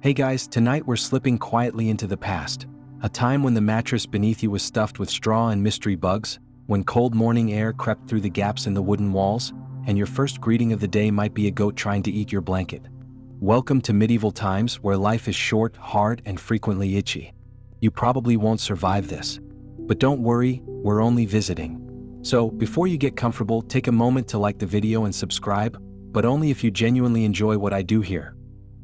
Hey guys, tonight we're slipping quietly into the past. A time when the mattress beneath you was stuffed with straw and mystery bugs, when cold morning air crept through the gaps in the wooden walls, and your first greeting of the day might be a goat trying to eat your blanket. Welcome to medieval times where life is short, hard, and frequently itchy. You probably won't survive this. But don't worry, we're only visiting. So, before you get comfortable, take a moment to like the video and subscribe, but only if you genuinely enjoy what I do here.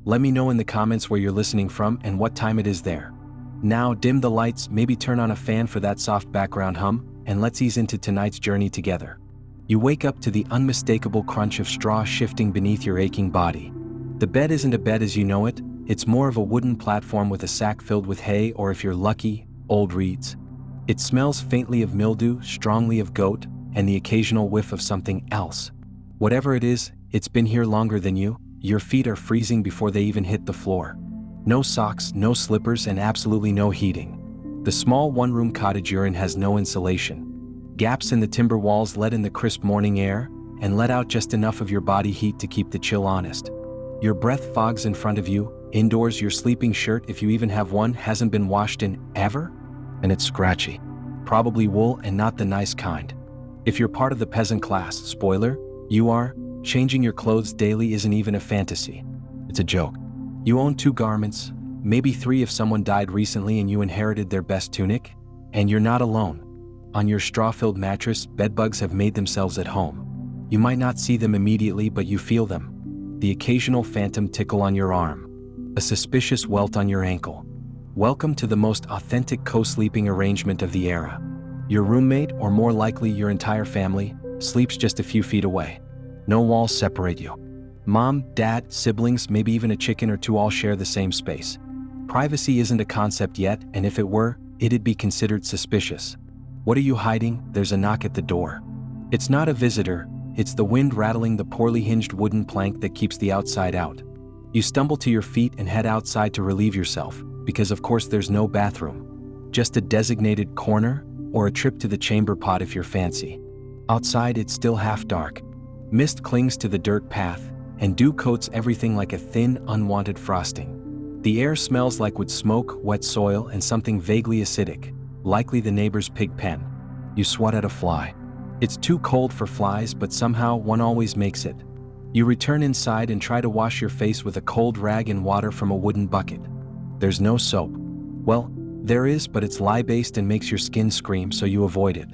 Let me know in the comments where you're listening from and what time it is there. Now, dim the lights, maybe turn on a fan for that soft background hum, and let's ease into tonight's journey together. You wake up to the unmistakable crunch of straw shifting beneath your aching body. The bed isn't a bed as you know it, it's more of a wooden platform with a sack filled with hay, or if you're lucky, old reeds. It smells faintly of mildew, strongly of goat, and the occasional whiff of something else. Whatever it is, it's been here longer than you. Your feet are freezing before they even hit the floor. No socks, no slippers, and absolutely no heating. The small one-room cottage you're in has no insulation. Gaps in the timber walls let in the crisp morning air, and let out just enough of your body heat to keep the chill honest. Your breath fogs in front of you. Indoors, your sleeping shirt, if you even have one, hasn't been washed in ever? And it's scratchy. Probably wool, and not the nice kind. If you're part of the peasant class, spoiler, you are. Changing your clothes daily isn't even a fantasy. It's a joke. You own 2 garments, maybe 3 if someone died recently and you inherited their best tunic. And you're not alone. On your straw-filled mattress, bedbugs have made themselves at home. You might not see them immediately, but you feel them. The occasional phantom tickle on your arm. A suspicious welt on your ankle. Welcome to the most authentic co-sleeping arrangement of the era. Your roommate, or more likely your entire family, sleeps just a few feet away. No walls separate you. Mom, dad, siblings, maybe even a chicken or 2 all share the same space. Privacy isn't a concept yet, and if it were, it'd be considered suspicious. What are you hiding? There's a knock at the door. It's not a visitor, it's the wind rattling the poorly hinged wooden plank that keeps the outside out. You stumble to your feet and head outside to relieve yourself, because of course there's no bathroom. Just a designated corner, or a trip to the chamber pot if you're fancy. Outside it's still half dark. Mist clings to the dirt path, and dew coats everything like a thin, unwanted frosting. The air smells like wood smoke, wet soil, and something vaguely acidic, likely the neighbor's pig pen. You swat at a fly. It's too cold for flies, but somehow one always makes it. You return inside and try to wash your face with a cold rag and water from a wooden bucket. There's no soap. Well, there is, but it's lye-based and makes your skin scream, so you avoid it.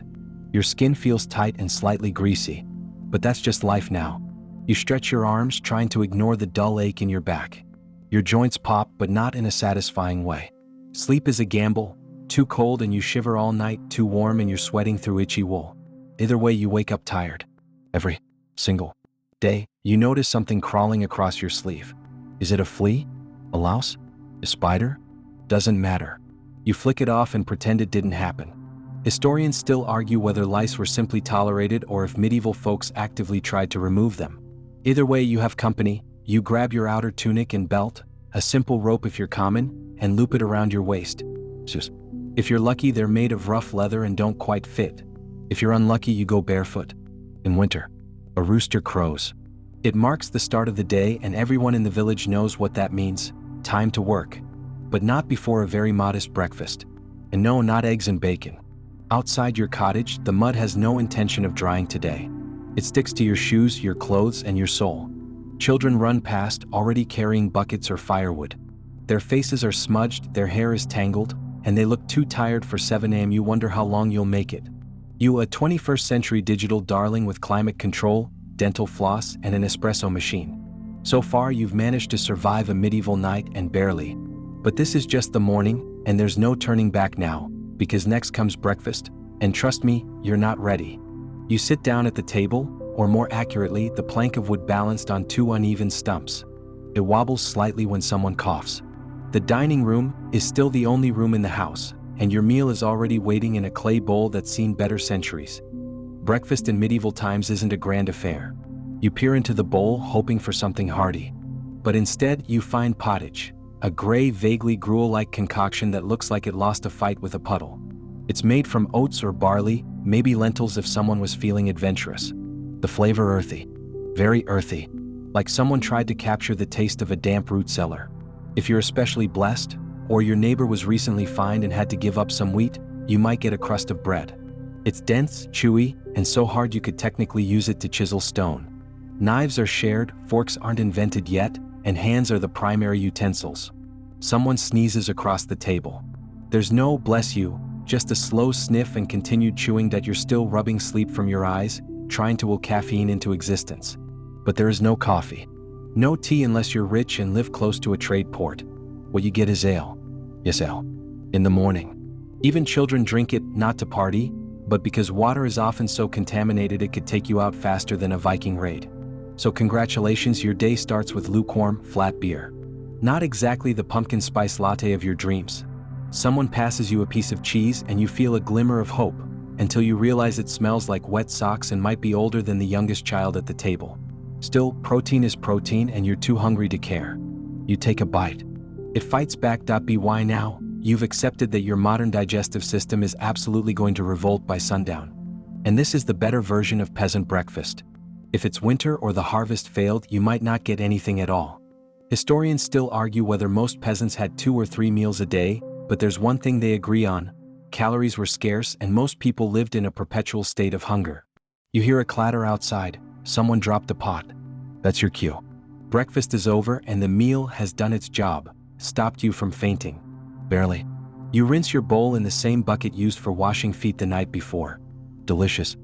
Your skin feels tight and slightly greasy. But that's just life now. You stretch your arms, trying to ignore the dull ache in your back. Your joints pop, but not in a satisfying way. Sleep is a gamble. Too cold and you shiver all night, too warm and you're sweating through itchy wool. Either way, you wake up tired. Every single day, you notice something crawling across your sleeve. Is it a flea? A louse? A spider? Doesn't matter. You flick it off and pretend it didn't happen. Historians still argue whether lice were simply tolerated or if medieval folks actively tried to remove them. Either way, you have company. You grab your outer tunic and belt, a simple rope if you're common, and loop it around your waist. If you're lucky, they're made of rough leather and don't quite fit. If you're unlucky, you go barefoot. In winter, a rooster crows. It marks the start of the day, and everyone in the village knows what that means. Time to work. But not before a very modest breakfast. And no, not eggs and bacon. Outside your cottage, the mud has no intention of drying today. It sticks to your shoes, your clothes, and your soul. Children run past, already carrying buckets or firewood. Their faces are smudged, their hair is tangled, and they look too tired for 7 a.m. You wonder how long you'll make it. You, a 21st century digital darling with climate control, dental floss, and an espresso machine. So far, you've managed to survive a medieval night, and barely. But this is just the morning, and there's no turning back now. Because next comes breakfast, and trust me, you're not ready. You sit down at the table, or more accurately, the plank of wood balanced on 2 uneven stumps. It wobbles slightly when someone coughs. The dining room is still the only room in the house, and your meal is already waiting in a clay bowl that's seen better centuries. Breakfast in medieval times isn't a grand affair. You peer into the bowl, hoping for something hearty. But instead, you find pottage. A gray, vaguely gruel-like concoction that looks like it lost a fight with a puddle. It's made from oats or barley, maybe lentils if someone was feeling adventurous. The flavor earthy. Very earthy. Like someone tried to capture the taste of a damp root cellar. If you're especially blessed, or your neighbor was recently fined and had to give up some wheat, you might get a crust of bread. It's dense, chewy, and so hard you could technically use it to chisel stone. Knives are shared, forks aren't invented yet, and hands are the primary utensils. Someone sneezes across the table. There's no "bless you," just a slow sniff and continued chewing that you're still rubbing sleep from your eyes, trying to will caffeine into existence. But there is no coffee. No tea unless you're rich and live close to a trade port. What you get is ale. Yes, ale. In the morning. Even children drink it, not to party, but because water is often so contaminated it could take you out faster than a Viking raid. So congratulations, your day starts with lukewarm, flat beer. Not exactly the pumpkin spice latte of your dreams. Someone passes you a piece of cheese and you feel a glimmer of hope, until you realize it smells like wet socks and might be older than the youngest child at the table. Still, protein is protein and you're too hungry to care. You take a bite. It fights back. Be why now? You've accepted that your modern digestive system is absolutely going to revolt by sundown. And this is the better version of peasant breakfast. If it's winter or the harvest failed, you might not get anything at all. Historians still argue whether most peasants had 2 or 3 meals a day, but there's one thing they agree on: calories were scarce and most people lived in a perpetual state of hunger. You hear a clatter outside, someone dropped a pot. That's your cue. Breakfast is over and the meal has done its job, stopped you from fainting. Barely. You rinse your bowl in the same bucket used for washing feet the night before. Delicious.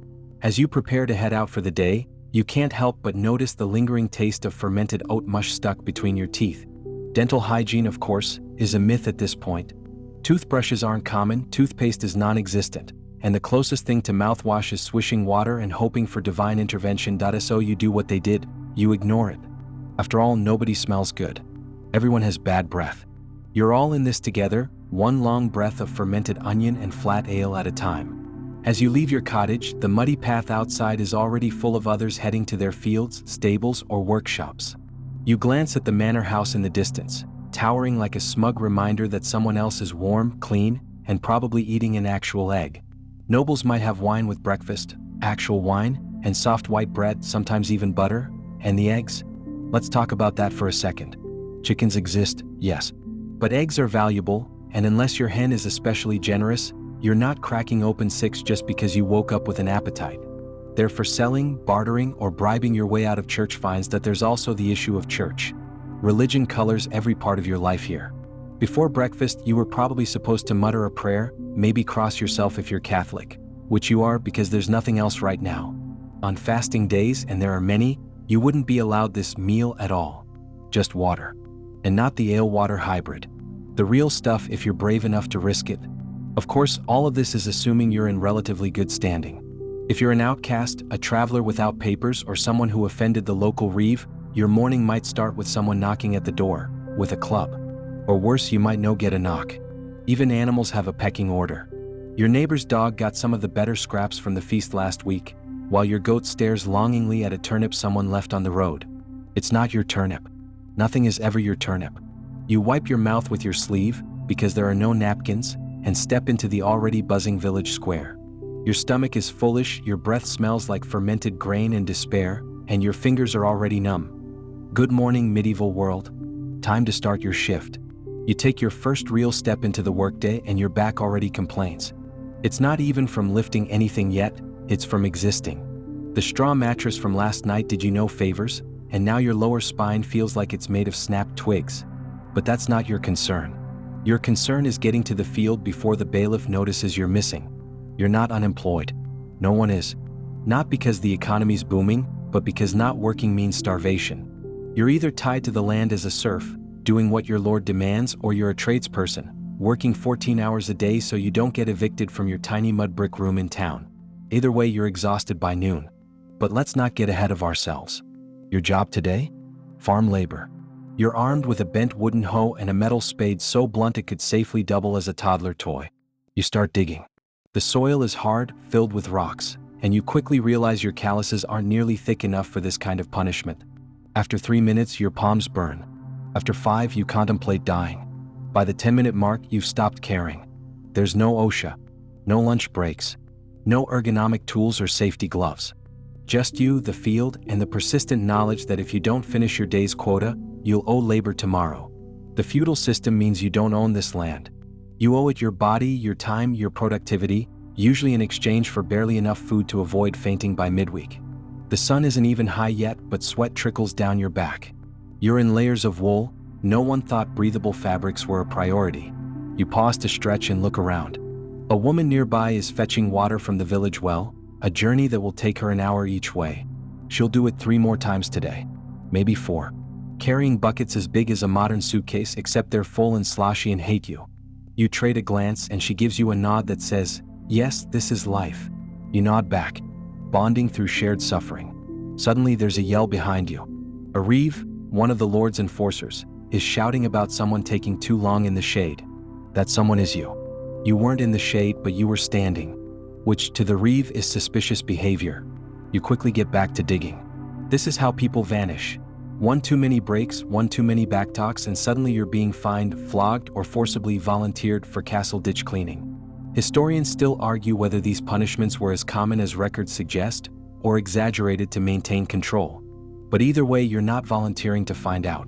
As you prepare to head out for the day, you can't help but notice the lingering taste of fermented oat mush stuck between your teeth. Dental hygiene, of course, is a myth at this point. Toothbrushes aren't common, toothpaste is non-existent, and the closest thing to mouthwash is swishing water and hoping for divine intervention. So you do what they did, you ignore it. After all, nobody smells good. Everyone has bad breath. You're all in this together, one long breath of fermented onion and flat ale at a time. As you leave your cottage, the muddy path outside is already full of others heading to their fields, stables, or workshops. You glance at the manor house in the distance, towering like a smug reminder that someone else is warm, clean, and probably eating an actual egg. Nobles might have wine with breakfast, actual wine, and soft white bread, sometimes even butter, and the eggs. Let's talk about that for a second. Chickens exist, yes. But eggs are valuable, and unless your hen is especially generous, you're not cracking open 6 just because you woke up with an appetite. They're for selling, bartering, or bribing your way out of church. Finds that there's also the issue of church. Religion colors every part of your life here. Before breakfast, you were probably supposed to mutter a prayer, maybe cross yourself if you're Catholic, which you are because there's nothing else right now. On fasting days, and there are many, you wouldn't be allowed this meal at all. Just water. And not the ale-water hybrid. The real stuff if you're brave enough to risk it. Of course, all of this is assuming you're in relatively good standing. If you're an outcast, a traveler without papers, or someone who offended the local reeve, your morning might start with someone knocking at the door, with a club. Or worse, you might get a knock. Even animals have a pecking order. Your neighbor's dog got some of the better scraps from the feast last week, while your goat stares longingly at a turnip someone left on the road. It's not your turnip. Nothing is ever your turnip. You wipe your mouth with your sleeve, because there are no napkins, and step into the already buzzing village square. Your stomach is foolish, your breath smells like fermented grain and despair, and your fingers are already numb. Good morning, medieval world. Time to start your shift. You take your first real step into the workday and your back already complains. It's not even from lifting anything yet, it's from existing. The straw mattress from last night did you no favors, and now your lower spine feels like it's made of snapped twigs. But that's not your concern. Your concern is getting to the field before the bailiff notices you're missing. You're not unemployed. No one is. Not because the economy's booming, but because not working means starvation. You're either tied to the land as a serf, doing what your lord demands, or you're a tradesperson, working 14 hours a day so you don't get evicted from your tiny mud brick room in town. Either way, you're exhausted by noon. But let's not get ahead of ourselves. Your job today? Farm labor. You're armed with a bent wooden hoe and a metal spade so blunt it could safely double as a toddler toy. You start digging. The soil is hard, filled with rocks, and you quickly realize your calluses aren't nearly thick enough for this kind of punishment. After 3 minutes, your palms burn. After 5, you contemplate dying. By the 10-minute mark, you've stopped caring. There's no OSHA, no lunch breaks, no ergonomic tools or safety gloves. Just you, the field, and the persistent knowledge that if you don't finish your day's quota, you'll owe labor tomorrow. The feudal system means you don't own this land. You owe it your body, your time, your productivity, usually in exchange for barely enough food to avoid fainting by midweek. The sun isn't even high yet, but sweat trickles down your back. You're in layers of wool. No one thought breathable fabrics were a priority. You pause to stretch and look around. A woman nearby is fetching water from the village well, a journey that will take her an hour each way. She'll do it 3 more times today. Maybe 4. Carrying buckets as big as a modern suitcase, except they're full and sloshy and hate you. You trade a glance and she gives you a nod that says, "Yes, this is life." You nod back, bonding through shared suffering. Suddenly there's a yell behind you. A reeve, one of the Lord's enforcers, is shouting about someone taking too long in the shade. That someone is you. You weren't in the shade, but you were standing, which to the reeve is suspicious behavior. You quickly get back to digging. This is how people vanish. 1 too many breaks, 1 too many backtalks, and suddenly you're being fined, flogged, or forcibly volunteered for castle ditch cleaning. Historians still argue whether these punishments were as common as records suggest, or exaggerated to maintain control. But either way, you're not volunteering to find out.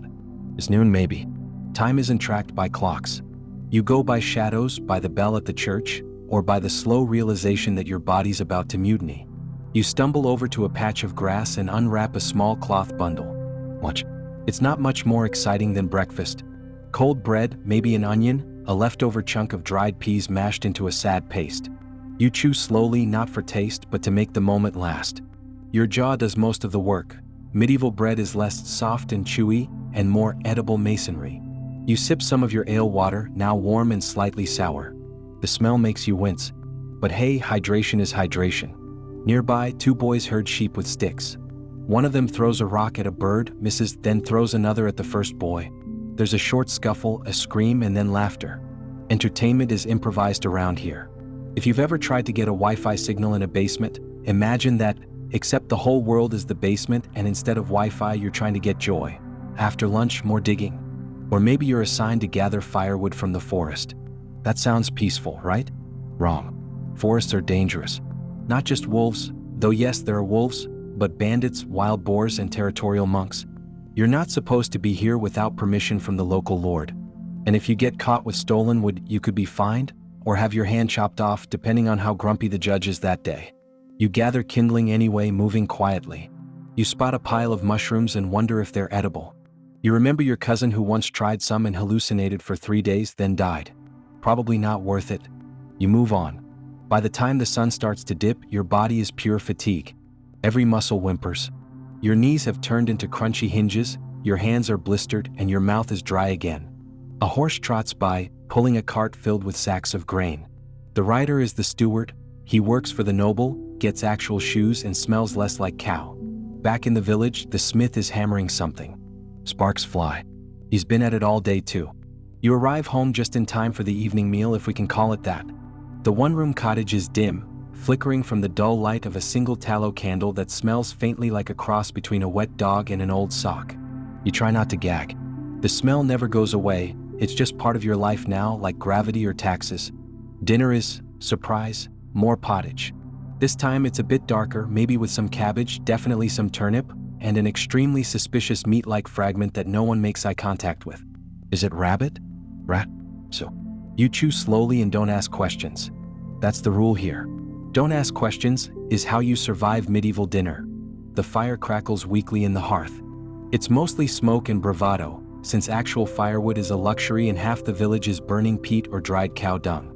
It's noon maybe. Time isn't tracked by clocks. You go by shadows, by the bell at the church, or by the slow realization that your body's about to mutiny. You stumble over to a patch of grass and unwrap a small cloth bundle. Watch. It's not much more exciting than breakfast. Cold bread, maybe an onion, a leftover chunk of dried peas mashed into a sad paste. You chew slowly, not for taste, but to make the moment last. Your jaw does most of the work. Medieval bread is less soft and chewy, and more edible masonry. You sip some of your ale water, now warm and slightly sour. The smell makes you wince. But hey, hydration is hydration. Nearby, 2 boys herd sheep with sticks. One of them throws a rock at a bird, misses, then throws another at the first boy. There's a short scuffle, a scream, and then laughter. Entertainment is improvised around here. If you've ever tried to get a Wi-Fi signal in a basement, imagine that, except the whole world is the basement, and instead of Wi-Fi you're trying to get joy. After lunch, more digging. Or maybe you're assigned to gather firewood from the forest. That sounds peaceful, right? Wrong. Forests are dangerous. Not just wolves, though yes, there are wolves, but bandits, wild boars, and territorial monks. You're not supposed to be here without permission from the local lord. And if you get caught with stolen wood, you could be fined, or have your hand chopped off, depending on how grumpy the judge is that day. You gather kindling anyway, moving quietly. You spot a pile of mushrooms and wonder if they're edible. You remember your cousin who once tried some and hallucinated for 3 days, then died. Probably not worth it. You move on. By the time the sun starts to dip, your body is pure fatigue. Every muscle whimpers. Your knees have turned into crunchy hinges, your hands are blistered, and your mouth is dry again. A horse trots by, pulling a cart filled with sacks of grain. The rider is the steward. He works for the noble, gets actual shoes, and smells less like cow. Back in the village, the smith is hammering something. Sparks fly. He's been at it all day too. You arrive home just in time for the evening meal, if we can call it that. The one-room cottage is dim, flickering from the dull light of a single tallow candle that smells faintly like a cross between a wet dog and an old sock. You try not to gag. The smell never goes away, it's just part of your life now, like gravity or taxes. Dinner is, surprise, more pottage. This time it's a bit darker, maybe with some cabbage, definitely some turnip, and an extremely suspicious meat-like fragment that no one makes eye contact with. Is it rabbit? Rat? So. You chew slowly and don't ask questions. That's the rule here. Don't ask questions is how you survive medieval dinner. The fire crackles weakly in the hearth. It's mostly smoke and bravado, since actual firewood is a luxury and half the village is burning peat or dried cow dung.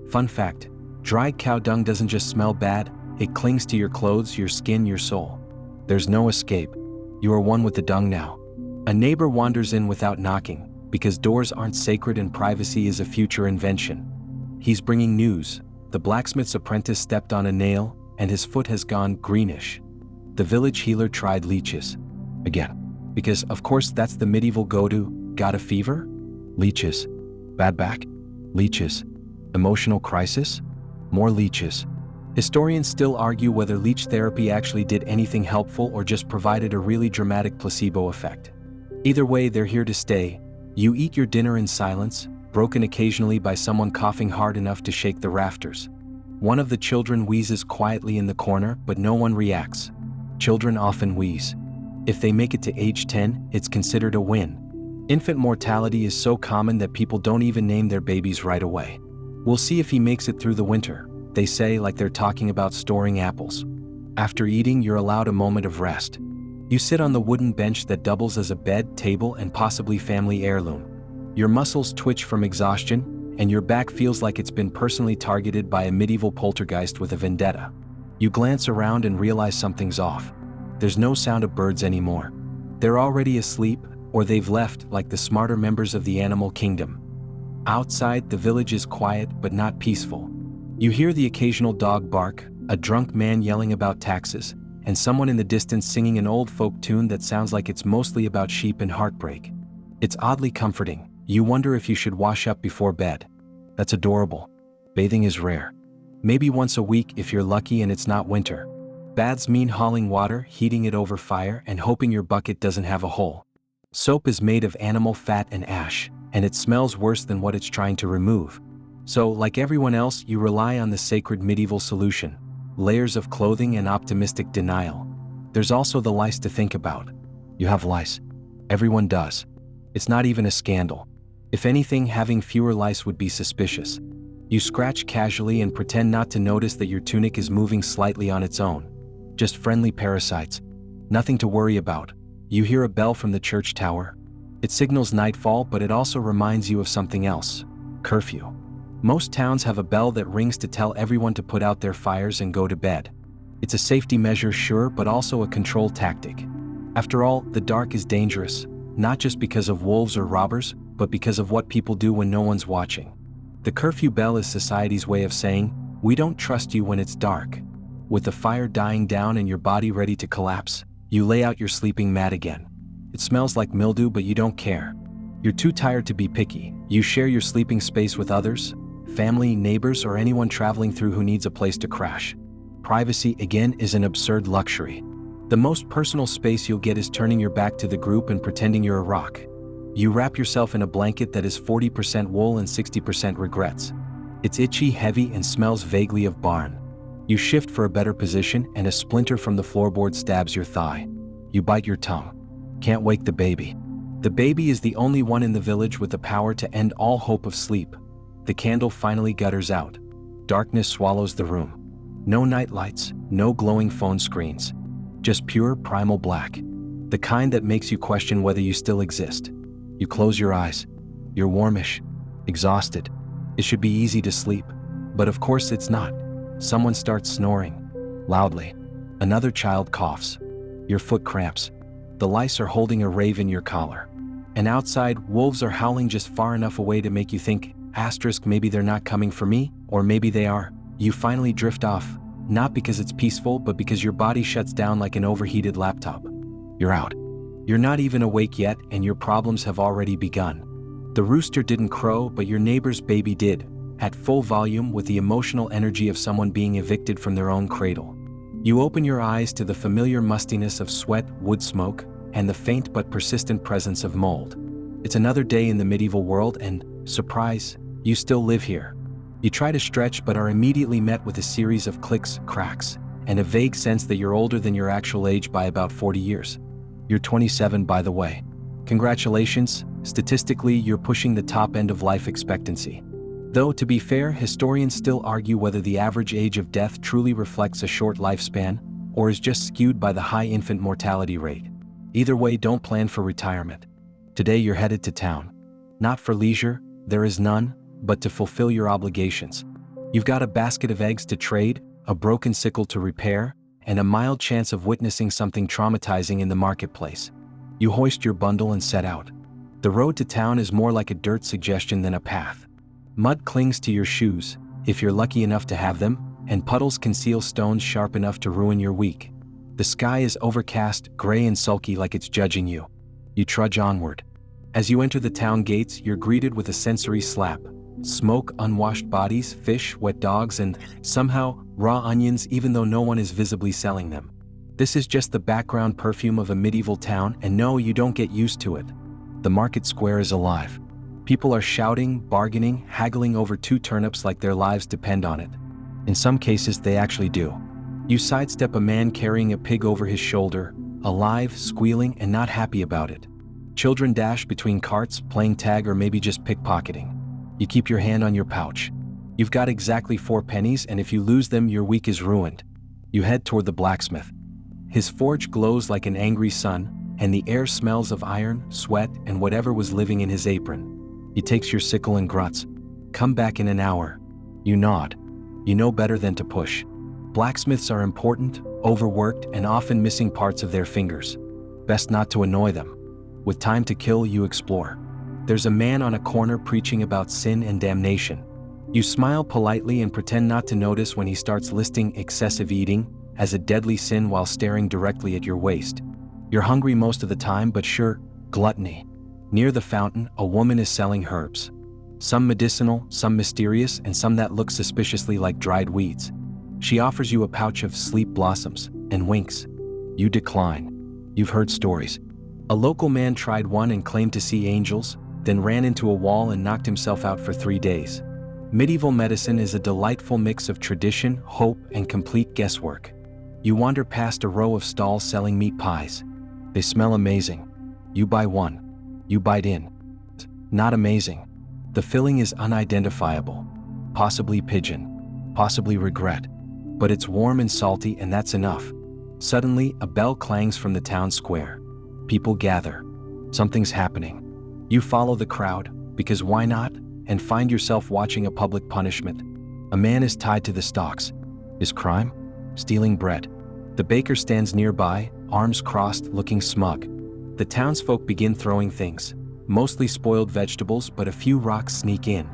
Fun fact, dried cow dung doesn't just smell bad, it clings to your clothes, your skin, your soul. There's no escape. You are one with the dung now. A neighbor wanders in without knocking, because doors aren't sacred and privacy is a future invention. He's bringing news. The blacksmith's apprentice stepped on a nail, and his foot has gone greenish. The village healer tried leeches. Again. Because, of course, that's the medieval go-to. Got a fever? Leeches. Bad back? Leeches. Emotional crisis? More leeches. Historians still argue whether leech therapy actually did anything helpful or just provided a really dramatic placebo effect. Either way, they're here to stay. You eat your dinner in silence, broken occasionally by someone coughing hard enough to shake the rafters. One of the children wheezes quietly in the corner, but no one reacts. Children often wheeze. If they make it to age 10, it's considered a win. Infant mortality is so common that people don't even name their babies right away. We'll see if he makes it through the winter, they say, like they're talking about storing apples. After eating, you're allowed a moment of rest. You sit on the wooden bench that doubles as a bed, table, and possibly family heirloom. Your muscles twitch from exhaustion, and your back feels like it's been personally targeted by a medieval poltergeist with a vendetta. You glance around and realize something's off. There's no sound of birds anymore. They're already asleep, or they've left, like the smarter members of the animal kingdom. Outside, the village is quiet but not peaceful. You hear the occasional dog bark, a drunk man yelling about taxes, and someone in the distance singing an old folk tune that sounds like it's mostly about sheep and heartbreak. It's oddly comforting. You wonder if you should wash up before bed. That's adorable. Bathing is rare. Maybe once a week if you're lucky and it's not winter. Baths mean hauling water, heating it over fire, and hoping your bucket doesn't have a hole. Soap is made of animal fat and ash, and it smells worse than what it's trying to remove. So, like everyone else, you rely on the sacred medieval solution: layers of clothing and optimistic denial. There's also the lice to think about. You have lice. Everyone does. It's not even a scandal. If anything, having fewer lice would be suspicious. You scratch casually and pretend not to notice that your tunic is moving slightly on its own. Just friendly parasites. Nothing to worry about. You hear a bell from the church tower. It signals nightfall, but it also reminds you of something else: curfew. Most towns have a bell that rings to tell everyone to put out their fires and go to bed. It's a safety measure, sure, but also a control tactic. After all, the dark is dangerous, not just because of wolves or robbers, but because of what people do when no one's watching. The curfew bell is society's way of saying, we don't trust you when it's dark. With the fire dying down and your body ready to collapse, you lay out your sleeping mat again. It smells like mildew, but you don't care. You're too tired to be picky. You share your sleeping space with others, family, neighbors, or anyone traveling through who needs a place to crash. Privacy, again, is an absurd luxury. The most personal space you'll get is turning your back to the group and pretending you're a rock. You wrap yourself in a blanket that is 40% wool and 60% regrets. It's itchy, heavy, and smells vaguely of barn. You shift for a better position, and a splinter from the floorboard stabs your thigh. You bite your tongue. Can't wake the baby. The baby is the only one in the village with the power to end all hope of sleep. The candle finally gutters out. Darkness swallows the room. No night lights, no glowing phone screens. Just pure, primal black. The kind that makes you question whether you still exist. You close your eyes. You're warmish, exhausted. It should be easy to sleep. But of course it's not. Someone starts snoring. Loudly. Another child coughs. Your foot cramps. The lice are holding a rave in your collar. And outside, wolves are howling just far enough away to make you think, maybe they're not coming for me, or maybe they are. You finally drift off, not because it's peaceful, but because your body shuts down like an overheated laptop. You're out. You're not even awake yet, and your problems have already begun. The rooster didn't crow, but your neighbor's baby did, at full volume, with the emotional energy of someone being evicted from their own cradle. You open your eyes to the familiar mustiness of sweat, wood smoke, and the faint but persistent presence of mold. It's another day in the medieval world, and, surprise, you still live here. You try to stretch but are immediately met with a series of clicks, cracks, and a vague sense that you're older than your actual age by about 40 years. You're 27, by the way. Congratulations, statistically you're pushing the top end of life expectancy. Though, to be fair, historians still argue whether the average age of death truly reflects a short lifespan, or is just skewed by the high infant mortality rate. Either way, don't plan for retirement. Today you're headed to town. Not for leisure, there is none, but to fulfill your obligations. You've got a basket of eggs to trade, a broken sickle to repair, and a mild chance of witnessing something traumatizing in the marketplace. You hoist your bundle and set out. The road to town is more like a dirt suggestion than a path. Mud clings to your shoes, if you're lucky enough to have them, and puddles conceal stones sharp enough to ruin your week. The sky is overcast, gray and sulky, like it's judging you. You trudge onward. As you enter the town gates, you're greeted with a sensory slap. Smoke, unwashed bodies, fish, wet dogs, and, somehow, raw onions, even though no one is visibly selling them. This is just the background perfume of a medieval town, and no, you don't get used to it. The market square is alive. People are shouting, bargaining, haggling over 2 turnips like their lives depend on it. In some cases, they actually do. You sidestep a man carrying a pig over his shoulder, alive, squealing, and not happy about it. Children dash between carts, playing tag or maybe just pickpocketing. You keep your hand on your pouch. You've got exactly 4 pennies, and if you lose them, your week is ruined. You head toward the blacksmith. His forge glows like an angry sun, and the air smells of iron, sweat, and whatever was living in his apron. He takes your sickle and gruts. Come back in an hour. You nod. You know better than to push. Blacksmiths are important, overworked, and often missing parts of their fingers. Best not to annoy them. With time to kill, you explore. There's a man on a corner preaching about sin and damnation. You smile politely and pretend not to notice when he starts listing excessive eating as a deadly sin while staring directly at your waist. You're hungry most of the time, but sure, gluttony. Near the fountain, a woman is selling herbs. Some medicinal, some mysterious, and some that look suspiciously like dried weeds. She offers you a pouch of sleep blossoms and winks. You decline. You've heard stories. A local man tried one and claimed to see angels, then ran into a wall and knocked himself out for 3 days. Medieval medicine is a delightful mix of tradition, hope, and complete guesswork. You wander past a row of stalls selling meat pies. They smell amazing. You buy one. You bite in. Not amazing. The filling is unidentifiable. Possibly pigeon. Possibly regret. But it's warm and salty, and that's enough. Suddenly, a bell clangs from the town square. People gather. Something's happening. You follow the crowd, because why not, and find yourself watching a public punishment. A man is tied to the stocks. His crime? Stealing bread. The baker stands nearby, arms crossed, looking smug. The townsfolk begin throwing things, mostly spoiled vegetables, but a few rocks sneak in.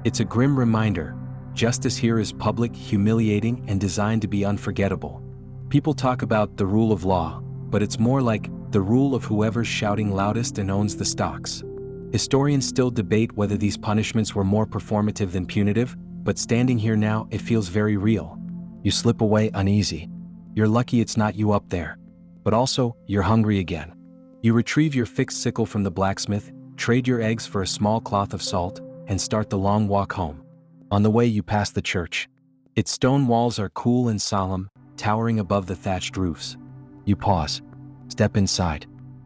It's a grim reminder. Justice here is public, humiliating, and designed to be unforgettable. People talk about the rule of law, but it's more like the rule of whoever's shouting loudest and owns the stocks. Historians still debate whether these punishments were more performative than punitive, but standing here now, it feels very real. You slip away uneasy. You're lucky it's not you up there. But also, you're hungry again. You retrieve your fixed sickle from the blacksmith, trade your eggs for a small cloth of salt, and start the long walk home. On the way, you pass the church. Its stone walls are cool and solemn, towering above the thatched roofs. You pause. Step inside.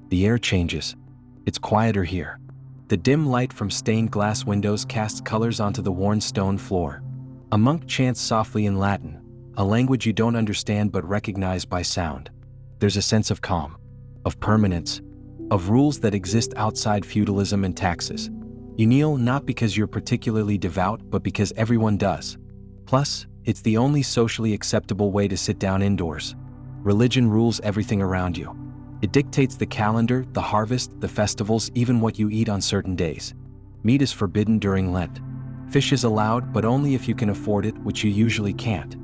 The air changes. It's quieter here. The dim light from stained glass windows casts colors onto the worn stone floor. A monk chants softly in Latin, a language you don't understand but recognize by sound. There's a sense of calm, of permanence, of rules that exist outside feudalism and taxes. You kneel not because you're particularly devout, but because everyone does. Plus, it's the only socially acceptable way to sit down indoors. Religion rules everything around you. It dictates the calendar, the harvest, the festivals, even what you eat on certain days. Meat is forbidden during Lent. Fish is allowed, but only if you can afford it, which you usually can't.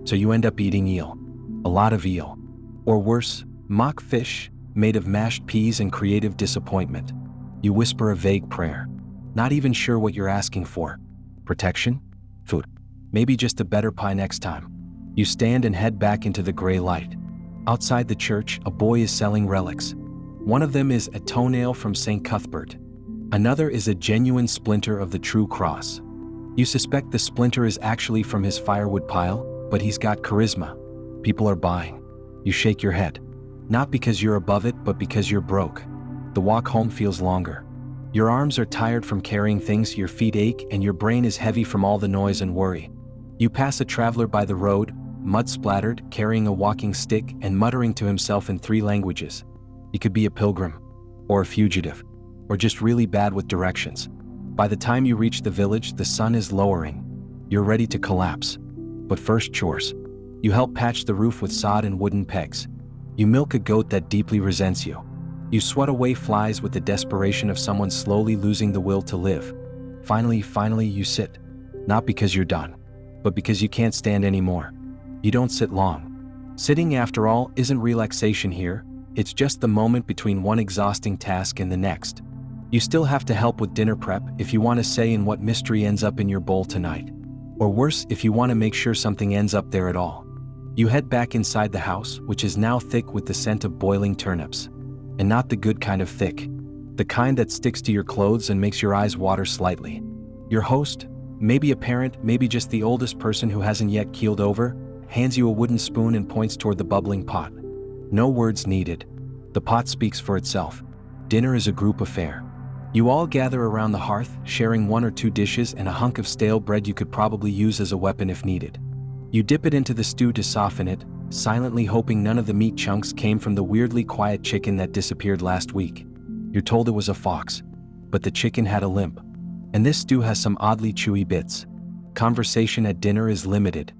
So you end up eating eel. A lot of eel. Or worse, mock fish, made of mashed peas and creative disappointment. You whisper a vague prayer. Not even sure what you're asking for. Protection? Food. Maybe just a better pie next time. You stand and head back into the gray light. Outside the church, a boy is selling relics. One of them is a toenail from St. Cuthbert. Another is a genuine splinter of the true cross. You suspect the splinter is actually from his firewood pile, but he's got charisma. People are buying. You shake your head. Not because you're above it, but because you're broke. The walk home feels longer. Your arms are tired from carrying things, your feet ache, and your brain is heavy from all the noise and worry. You pass a traveler by the road, mud-splattered, carrying a walking stick and muttering to himself in 3 languages. He could be a pilgrim, or a fugitive, or just really bad with directions. By the time you reach the village, the sun is lowering. You're ready to collapse. But first, chores. You help patch the roof with sod and wooden pegs. You milk a goat that deeply resents you. You swat away flies with the desperation of someone slowly losing the will to live. Finally, you sit. Not because you're done, but because you can't stand anymore. You don't sit long. Sitting, after all, isn't relaxation here. It's just the moment between one exhausting task and the next. You still have to help with dinner prep if you want to say in what mystery ends up in your bowl tonight. Or worse, if you want to make sure something ends up there at all. You head back inside the house, which is now thick with the scent of boiling turnips. And not the good kind of thick. The kind that sticks to your clothes and makes your eyes water slightly. Your host, maybe a parent, maybe just the oldest person who hasn't yet keeled over, hands you a wooden spoon and points toward the bubbling pot. No words needed. The pot speaks for itself. Dinner is a group affair. You all gather around the hearth, sharing one or two dishes and a hunk of stale bread you could probably use as a weapon if needed. You dip it into the stew to soften it, silently hoping none of the meat chunks came from the weirdly quiet chicken that disappeared last week. You're told it was a fox, but the chicken had a limp. And this stew has some oddly chewy bits. Conversation at dinner is limited.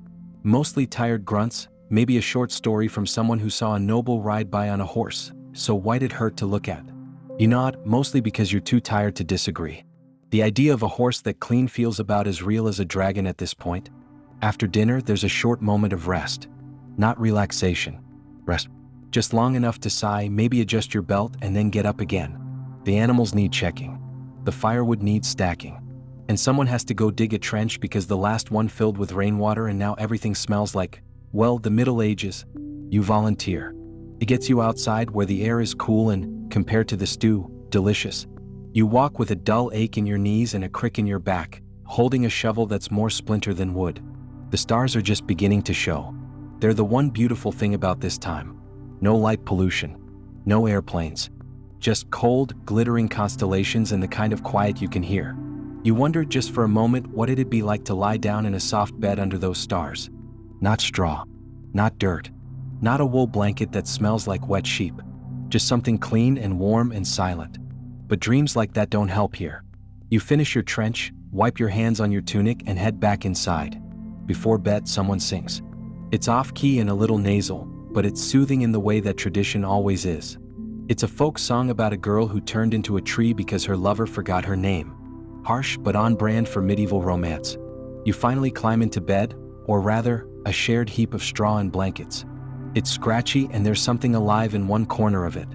Mostly tired grunts, maybe a short story from someone who saw a noble ride by on a horse, so white it hurt to look at. You nod, mostly because you're too tired to disagree. The idea of a horse that clean feels about as real as a dragon at this point. After dinner, there's a short moment of rest. Not relaxation. Rest. Just long enough to sigh, maybe adjust your belt, and then get up again. The animals need checking. The firewood needs stacking. And someone has to go dig a trench because the last one filled with rainwater and now everything smells like, well, the Middle Ages. You volunteer. It gets you outside where the air is cool and, compared to the stew, delicious. You walk with a dull ache in your knees and a crick in your back, holding a shovel that's more splinter than wood. The stars are just beginning to show. They're the one beautiful thing about this time. No light pollution. No airplanes. Just cold, glittering constellations and the kind of quiet you can hear. You wonder just for a moment what it'd be like to lie down in a soft bed under those stars. Not straw. Not dirt. Not a wool blanket that smells like wet sheep. Just something clean and warm and silent. But dreams like that don't help here. You finish your trench, wipe your hands on your tunic and head back inside. Before bed, someone sings. It's off-key and a little nasal, but it's soothing in the way that tradition always is. It's a folk song about a girl who turned into a tree because her lover forgot her name. Harsh but on brand for medieval romance. You finally climb into bed, or rather, a shared heap of straw and blankets. It's scratchy and there's something alive in one corner of it.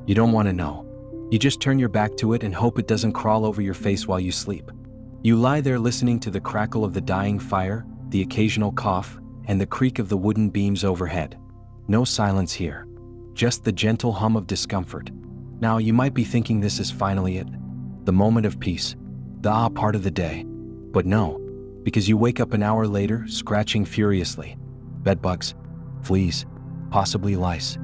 You don't want to know. You just turn your back to it and hope it doesn't crawl over your face while you sleep. You lie there listening to the crackle of the dying fire, the occasional cough, and the creak of the wooden beams overhead. No silence here. Just the gentle hum of discomfort. Now you might be thinking this is finally it. The moment of peace. The part of the day. But no, because you wake up an hour later, scratching furiously. Bedbugs. Fleas. Possibly lice.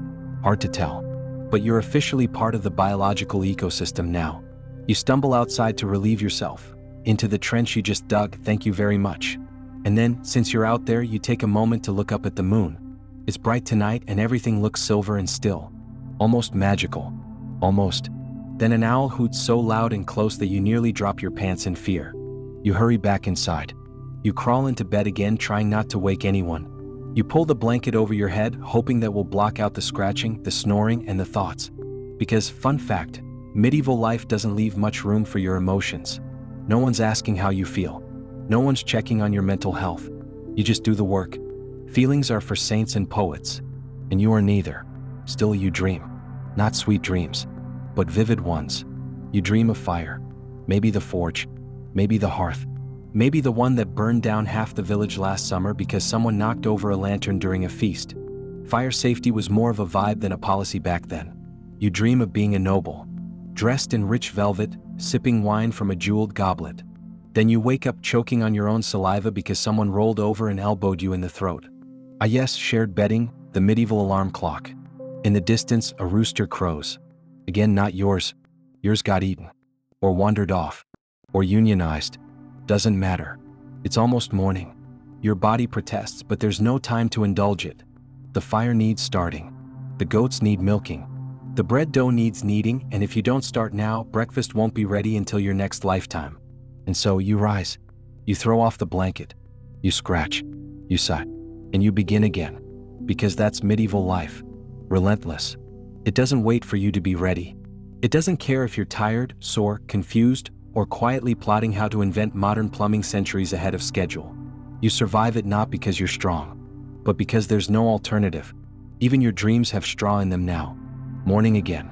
Hard to tell. But you're officially part of the biological ecosystem now. You stumble outside to relieve yourself. Into the trench you just dug, thank you very much. And then, since you're out there, you take a moment to look up at the moon. It's bright tonight and everything looks silver and still. Almost magical. Almost. Then an owl hoots so loud and close that you nearly drop your pants in fear. You hurry back inside. You crawl into bed again, trying not to wake anyone. You pull the blanket over your head, hoping that will block out the scratching, the snoring, and the thoughts. Because, fun fact, medieval life doesn't leave much room for your emotions. No one's asking how you feel. No one's checking on your mental health. You just do the work. Feelings are for saints and poets. And you are neither. Still you dream. Not sweet dreams, but vivid ones. You dream of fire. Maybe the forge. Maybe the hearth. Maybe the one that burned down half the village last summer because someone knocked over a lantern during a feast. Fire safety was more of a vibe than a policy back then. You dream of being a noble. Dressed in rich velvet, sipping wine from a jeweled goblet. Then you wake up choking on your own saliva because someone rolled over and elbowed you in the throat. Ah yes, shared bedding, the medieval alarm clock. In the distance, a rooster crows. Again, not yours. Yours got eaten. Or wandered off. Or unionized. Doesn't matter. It's almost morning. Your body protests, but there's no time to indulge it. The fire needs starting. The goats need milking. The bread dough needs kneading, and if you don't start now, breakfast won't be ready until your next lifetime. And so you rise. You throw off the blanket. You scratch. You sigh. And you begin again. Because that's medieval life. Relentless. It doesn't wait for you to be ready. It doesn't care if you're tired, sore, confused, or quietly plotting how to invent modern plumbing centuries ahead of schedule. You survive it not because you're strong, but because there's no alternative. Even your dreams have straw in them now. Morning again.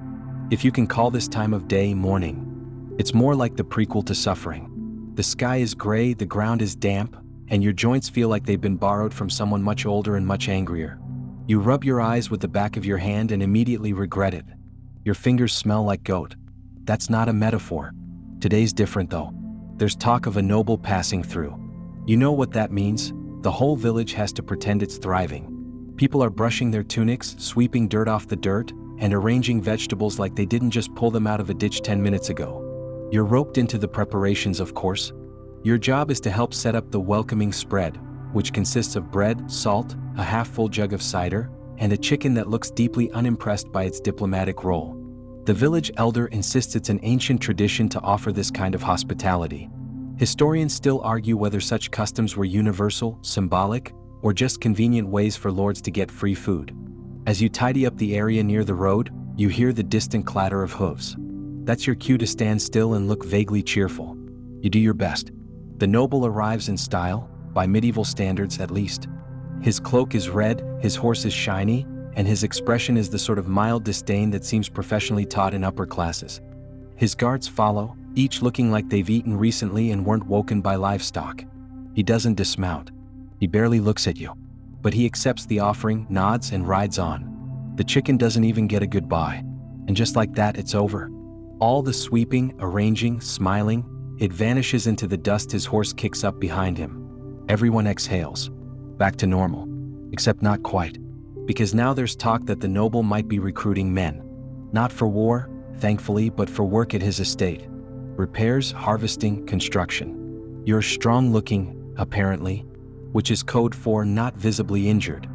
If you can call this time of day morning. It's more like the prequel to suffering. The sky is gray, the ground is damp, and your joints feel like they've been borrowed from someone much older and much angrier. You rub your eyes with the back of your hand and immediately regret it. Your fingers smell like goat. That's not a metaphor. Today's different though. There's talk of a noble passing through. You know what that means? The whole village has to pretend it's thriving. People are brushing their tunics, sweeping dirt off the dirt, and arranging vegetables like they didn't just pull them out of a ditch 10 minutes ago. You're roped into the preparations, of course. Your job is to help set up the welcoming spread, which consists of bread, salt, a half-full jug of cider, and a chicken that looks deeply unimpressed by its diplomatic role. The village elder insists it's an ancient tradition to offer this kind of hospitality. Historians still argue whether such customs were universal, symbolic, or just convenient ways for lords to get free food. As you tidy up the area near the road, you hear the distant clatter of hooves. That's your cue to stand still and look vaguely cheerful. You do your best. The noble arrives in style, by medieval standards at least. His cloak is red, his horse is shiny, and his expression is the sort of mild disdain that seems professionally taught in upper classes. His guards follow, each looking like they've eaten recently and weren't woken by livestock. He doesn't dismount. He barely looks at you. But he accepts the offering, nods, and rides on. The chicken doesn't even get a goodbye. And just like that, it's over. All the sweeping, arranging, smiling, it vanishes into the dust his horse kicks up behind him. Everyone exhales. Back to normal. Except not quite. Because now there's talk that the noble might be recruiting men. Not for war, thankfully, but for work at his estate. Repairs, harvesting, construction. You're strong-looking, apparently, which is code for not visibly injured.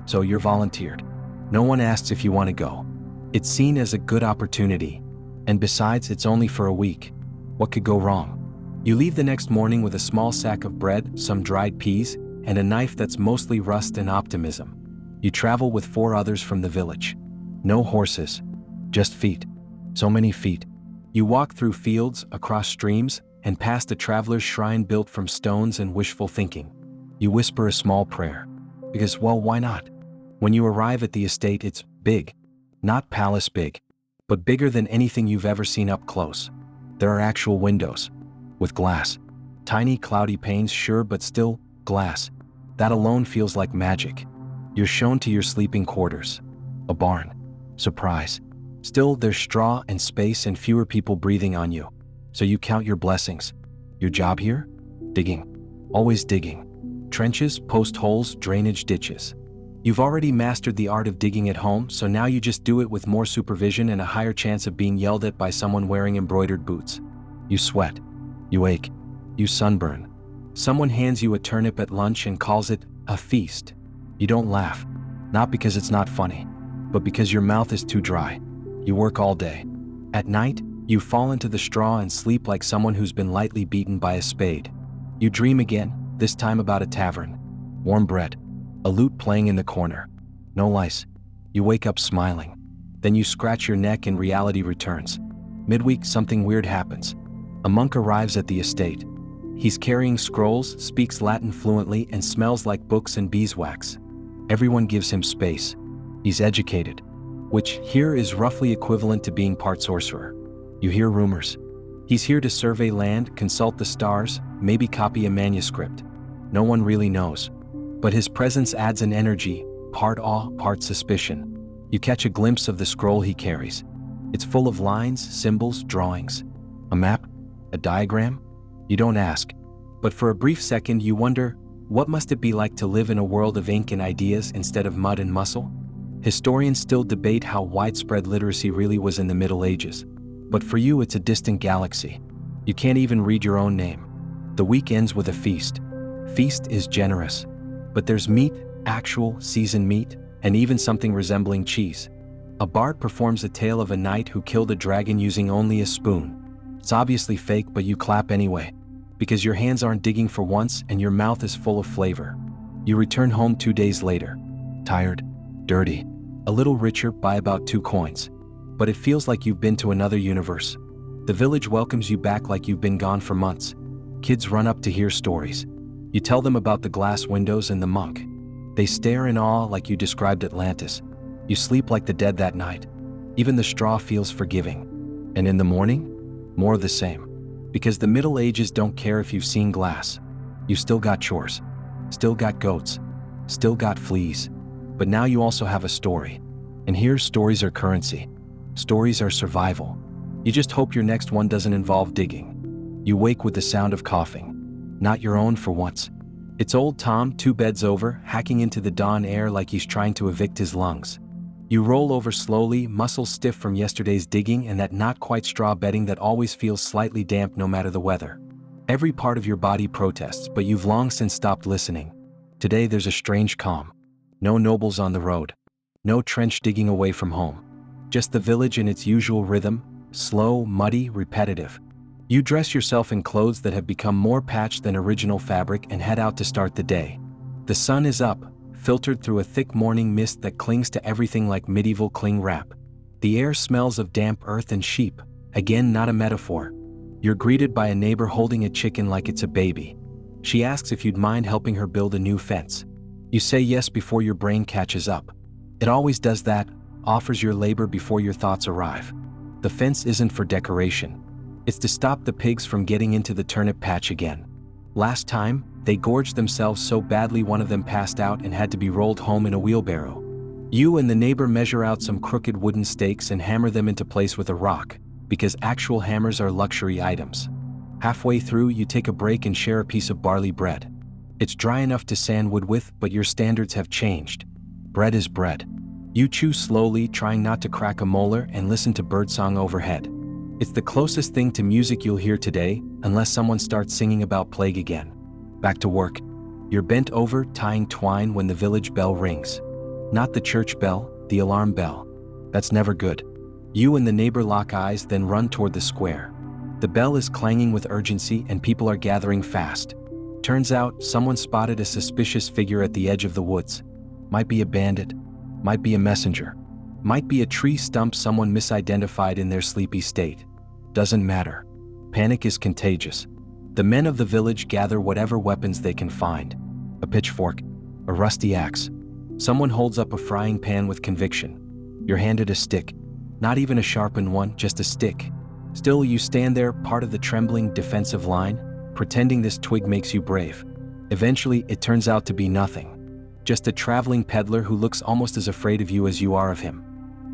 So you're volunteered. No one asks if you want to go. It's seen as a good opportunity. And besides, it's only for a week. What could go wrong? You leave the next morning with a small sack of bread, some dried peas, and a knife that's mostly rust and optimism. You travel with 4 others from the village. No horses, just feet. So many feet. You walk through fields, across streams, and past a traveler's shrine built from stones and wishful thinking. You whisper a small prayer. Because, well, why not? When you arrive at the estate, it's big. Not palace big, but bigger than anything you've ever seen up close. There are actual windows. With glass. Tiny cloudy panes, sure, but still glass. That alone feels like magic. You're shown to your sleeping quarters. A barn. Surprise. Still, there's straw and space and fewer people breathing on you. So you count your blessings. Your job here? Digging. Always digging. Trenches, post holes, drainage ditches. You've already mastered the art of digging at home, so now you just do it with more supervision and a higher chance of being yelled at by someone wearing embroidered boots. You sweat. You ache. You sunburn. Someone hands you a turnip at lunch and calls it a feast. You don't laugh. Not because it's not funny, but because your mouth is too dry. You work all day. At night, you fall into the straw and sleep like someone who's been lightly beaten by a spade. You dream again, this time about a tavern. Warm bread. A lute playing in the corner. No lice. You wake up smiling. Then you scratch your neck and reality returns. Midweek, something weird happens. A monk arrives at the estate. He's carrying scrolls, speaks Latin fluently, and smells like books and beeswax. Everyone gives him space. He's educated, which here is roughly equivalent to being part sorcerer. You hear rumors. He's here to survey land, consult the stars, maybe copy a manuscript. No one really knows. But his presence adds an energy, part awe, part suspicion. You catch a glimpse of the scroll he carries. It's full of lines, symbols, drawings. A map? A diagram? You don't ask. But for a brief second you wonder, what must it be like to live in a world of ink and ideas instead of mud and muscle? Historians still debate how widespread literacy really was in the Middle Ages. But for you it's a distant galaxy. You can't even read your own name. The week ends with a feast. Feast is generous. But there's meat, actual, seasoned meat, and even something resembling cheese. A bard performs a tale of a knight who killed a dragon using only a spoon. It's obviously fake, but you clap anyway. Because your hands aren't digging for once and your mouth is full of flavor. You return home 2 days later. Tired, dirty, a little richer by about 2 coins. But it feels like you've been to another universe. The village welcomes you back like you've been gone for months. Kids run up to hear stories. You tell them about the glass windows and the monk. They stare in awe like you described Atlantis. You sleep like the dead that night. Even the straw feels forgiving. And in the morning, more of the same. Because the Middle Ages don't care if you've seen glass. You still got chores. Still got goats. Still got fleas. But now you also have a story. And here stories are currency. Stories are survival. You just hope your next one doesn't involve digging. You wake with the sound of coughing. Not your own for once. It's old Tom, 2 beds over, hacking into the dawn air like he's trying to evict his lungs. You roll over slowly, muscles stiff from yesterday's digging and that not quite straw bedding that always feels slightly damp no matter the weather. Every part of your body protests, but you've long since stopped listening. Today there's a strange calm. No nobles on the road. No trench digging away from home. Just the village in its usual rhythm, slow, muddy, repetitive. You dress yourself in clothes that have become more patched than original fabric and head out to start the day. The sun is up, filtered through a thick morning mist that clings to everything like medieval cling wrap. The air smells of damp earth and sheep, again not a metaphor. You're greeted by a neighbor holding a chicken like it's a baby. She asks if you'd mind helping her build a new fence. You say yes before your brain catches up. It always does that, offers your labor before your thoughts arrive. The fence isn't for decoration. It's to stop the pigs from getting into the turnip patch again. Last time, they gorged themselves so badly one of them passed out and had to be rolled home in a wheelbarrow. You and the neighbor measure out some crooked wooden stakes and hammer them into place with a rock, because actual hammers are luxury items. Halfway through, you take a break and share a piece of barley bread. It's dry enough to sand wood with, but your standards have changed. Bread is bread. You chew slowly, trying not to crack a molar, and listen to birdsong overhead. It's the closest thing to music you'll hear today, unless someone starts singing about plague again. Back to work. You're bent over, tying twine when the village bell rings. Not the church bell, the alarm bell. That's never good. You and the neighbor lock eyes, then run toward the square. The bell is clanging with urgency and people are gathering fast. Turns out, someone spotted a suspicious figure at the edge of the woods. Might be a bandit. Might be a messenger. Might be a tree stump someone misidentified in their sleepy state. Doesn't matter. Panic is contagious. The men of the village gather whatever weapons they can find. A pitchfork, a rusty axe. Someone holds up a frying pan with conviction. You're handed a stick. Not even a sharpened one, just a stick. Still, you stand there, part of the trembling defensive line, pretending this twig makes you brave. Eventually, it turns out to be nothing. Just a traveling peddler who looks almost as afraid of you as you are of him.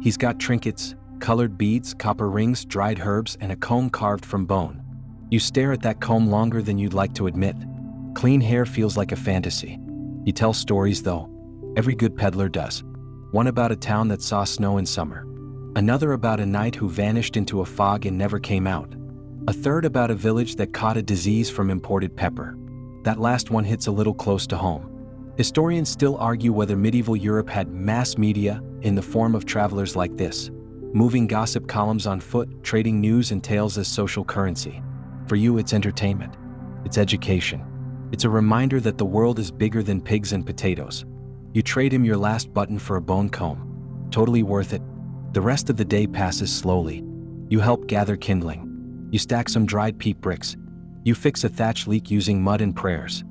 He's got trinkets, colored beads, copper rings, dried herbs, and a comb carved from bone. You stare at that comb longer than you'd like to admit. Clean hair feels like a fantasy. You tell stories though. Every good peddler does. One about a town that saw snow in summer. Another about a knight who vanished into a fog and never came out. A third about a village that caught a disease from imported pepper. That last one hits a little close to home. Historians still argue whether medieval Europe had mass media in the form of travelers like this. Moving gossip columns on foot, trading news and tales as social currency. For you, it's entertainment. It's education. It's a reminder that the world is bigger than pigs and potatoes. You trade him your last button for a bone comb. Totally worth it. The rest of the day passes slowly. You help gather kindling. You stack some dried peat bricks. You fix a thatch leak using mud and prayers.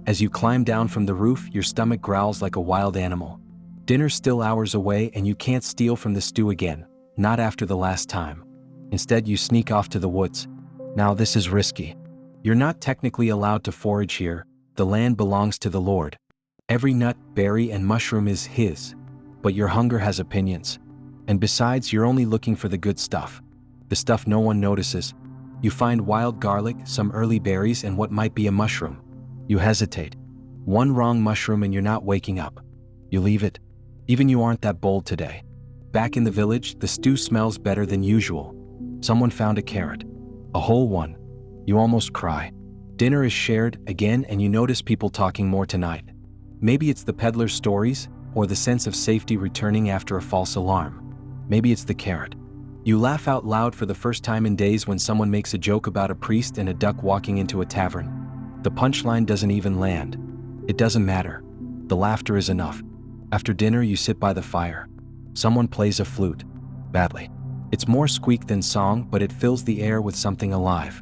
As you climb down from the roof, your stomach growls like a wild animal. Dinner's still hours away and you can't steal from the stew again, not after the last time. Instead, you sneak off to the woods. Now this is risky. You're not technically allowed to forage here. The land belongs to the Lord. Every nut, berry, and mushroom is his. But your hunger has opinions. And besides, you're only looking for the good stuff. The stuff no one notices. You find wild garlic, some early berries, and what might be a mushroom. You hesitate. One wrong mushroom and you're not waking up. You leave it. Even you aren't that bold today. Back in the village, the stew smells better than usual. Someone found a carrot. A whole one. You almost cry. Dinner is shared again and you notice people talking more tonight. Maybe it's the peddler's stories, or the sense of safety returning after a false alarm. Maybe it's the carrot. You laugh out loud for the first time in days when someone makes a joke about a priest and a duck walking into a tavern. The punchline doesn't even land. It doesn't matter. The laughter is enough. After dinner, you sit by the fire. Someone plays a flute. Badly. It's more squeak than song, but it fills the air with something alive.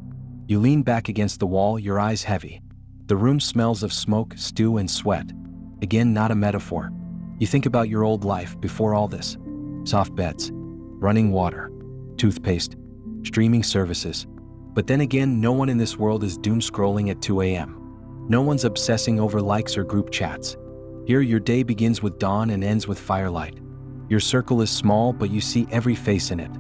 You lean back against the wall, your eyes heavy. The room smells of smoke, stew, and sweat. Again, not a metaphor. You think about your old life before all this. Soft beds, running water, toothpaste, streaming services. But then again, no one in this world is doom scrolling at 2 a.m. No one's obsessing over likes or group chats. Here, your day begins with dawn and ends with firelight. Your circle is small, but you see every face in it.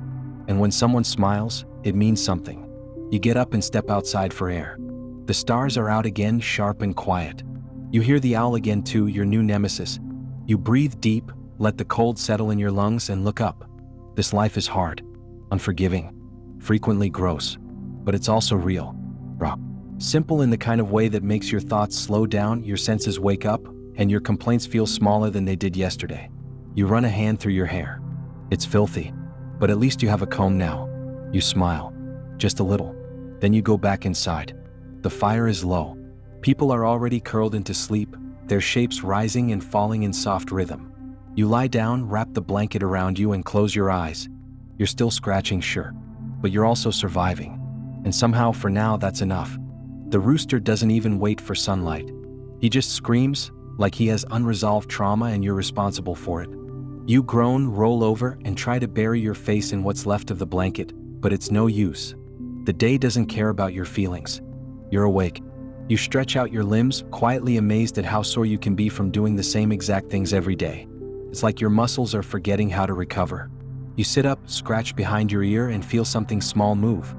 And when someone smiles, it means something. You get up and step outside for air. The stars are out again, sharp and quiet. You hear the owl again too, your new nemesis. You breathe deep, let the cold settle in your lungs, and look up. This life is hard, unforgiving, frequently gross, but it's also real, raw. Simple in the kind of way that makes your thoughts slow down, your senses wake up, and your complaints feel smaller than they did yesterday. You run a hand through your hair. It's filthy, but at least you have a comb now. You smile, just a little. Then you go back inside. The fire is low. People are already curled into sleep, their shapes rising and falling in soft rhythm. You lie down, wrap the blanket around you, and close your eyes. You're still scratching, sure, but you're also surviving. And somehow, for now, that's enough. The rooster doesn't even wait for sunlight. He just screams, like he has unresolved trauma and you're responsible for it. You groan, roll over, and try to bury your face in what's left of the blanket, but it's no use. The day doesn't care about your feelings. You're awake. You stretch out your limbs, quietly amazed at how sore you can be from doing the same exact things every day. It's like your muscles are forgetting how to recover. You sit up, scratch behind your ear, and feel something small move.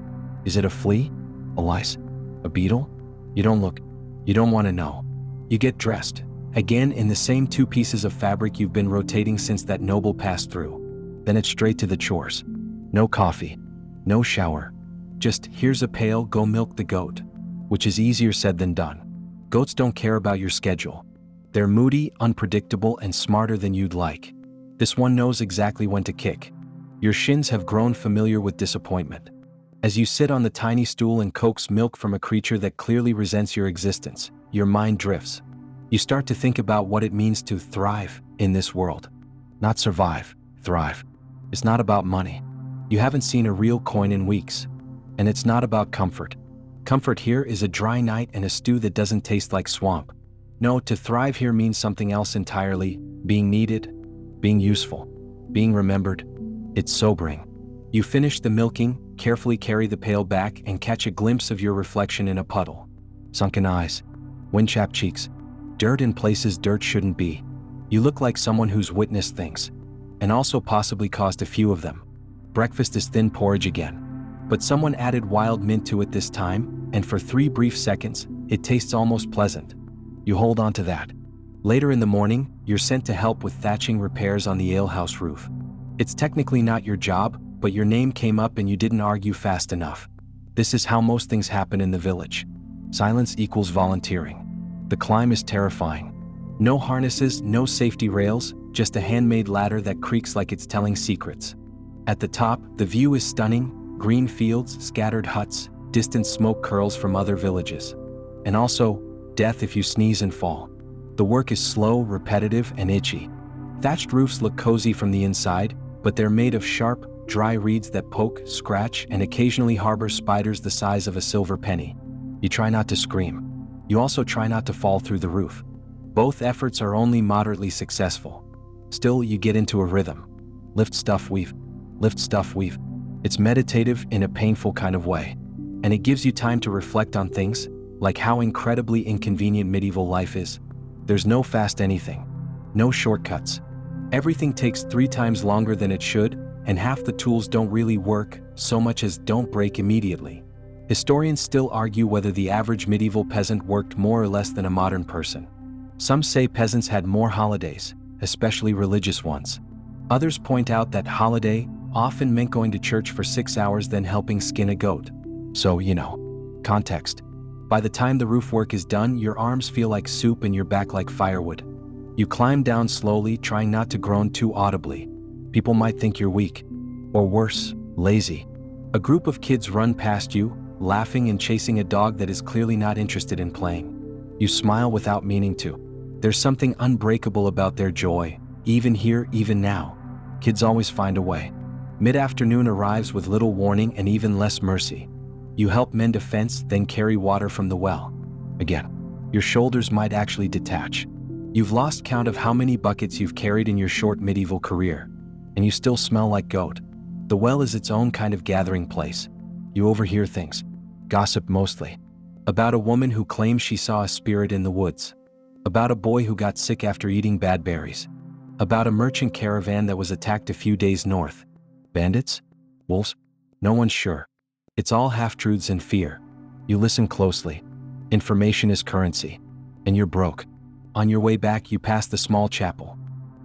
Is it a flea? A lice? A beetle? You don't look. You don't want to know. You get dressed, again in the same 2 pieces of fabric you've been rotating since that noble passed through. Then it's straight to the chores. No coffee. No shower. Just, here's a pail, go milk the goat. Which is easier said than done. Goats don't care about your schedule. They're moody, unpredictable, and smarter than you'd like. This one knows exactly when to kick. Your shins have grown familiar with disappointment. As you sit on the tiny stool and coax milk from a creature that clearly resents your existence, your mind drifts. You start to think about what it means to thrive in this world. Not survive, thrive. It's not about money. You haven't seen a real coin in weeks. And it's not about comfort. Comfort here is a dry night and a stew that doesn't taste like swamp. No, to thrive here means something else entirely. Being needed, being useful, being remembered. It's sobering. You finish the milking, carefully carry the pail back, and catch a glimpse of your reflection in a puddle. Sunken eyes, wind-chapped cheeks, dirt in places dirt shouldn't be. You look like someone who's witnessed things, and also possibly caused a few of them. Breakfast is thin porridge again. But someone added wild mint to it this time, and for 3 brief seconds, it tastes almost pleasant. You hold on to that. Later in the morning, you're sent to help with thatching repairs on the alehouse roof. It's technically not your job, but your name came up and you didn't argue fast enough. This is how most things happen in the village. Silence equals volunteering. The climb is terrifying. No harnesses, no safety rails, just a handmade ladder that creaks like it's telling secrets. At the top, the view is stunning: green fields, scattered huts, distant smoke curls from other villages. And also, death if you sneeze and fall. The work is slow, repetitive, and itchy. Thatched roofs look cozy from the inside, but they're made of sharp, dry reeds that poke, scratch, and occasionally harbor spiders the size of a silver penny. You try not to scream. You also try not to fall through the roof. Both efforts are only moderately successful. Still, you get into a rhythm. Lift stuff, weave. Lift stuff, weave. It's meditative in a painful kind of way. And it gives you time to reflect on things, like how incredibly inconvenient medieval life is. There's no fast anything. No shortcuts. Everything takes 3 times longer than it should, and half the tools don't really work, so much as don't break immediately. Historians still argue whether the average medieval peasant worked more or less than a modern person. Some say peasants had more holidays, especially religious ones. Others point out that holiday often meant going to church for 6 hours then helping skin a goat. So, context. By the time the roof work is done, your arms feel like soup and your back like firewood. You climb down slowly, trying not to groan too audibly. People might think you're weak, or worse, lazy. A group of kids run past you, laughing and chasing a dog that is clearly not interested in playing. You smile without meaning to. There's something unbreakable about their joy, even here, even now. Kids always find a way. Mid-afternoon arrives with little warning and even less mercy. You help mend a fence, then carry water from the well. Again, your shoulders might actually detach. You've lost count of how many buckets you've carried in your short medieval career, and you still smell like goat. The well is its own kind of gathering place. You overhear things, gossip mostly, about a woman who claims she saw a spirit in the woods, about a boy who got sick after eating bad berries, about a merchant caravan that was attacked a few days north. Bandits? Wolves? No one's sure. It's all half-truths and fear. You listen closely. Information is currency. And you're broke. On your way back, you pass the small chapel.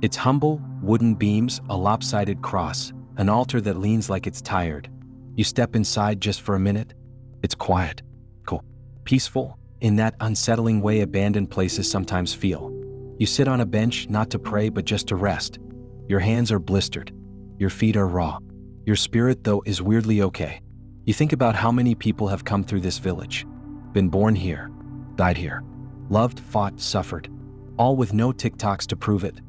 It's humble, wooden beams, a lopsided cross, an altar that leans like it's tired. You step inside just for a minute. It's quiet, cool, peaceful, in that unsettling way abandoned places sometimes feel. You sit on a bench, not to pray but just to rest. Your hands are blistered. Your feet are raw. Your spirit, though, is weirdly okay. You think about how many people have come through this village. Been born here, died here, loved, fought, suffered. All with no TikToks to prove it.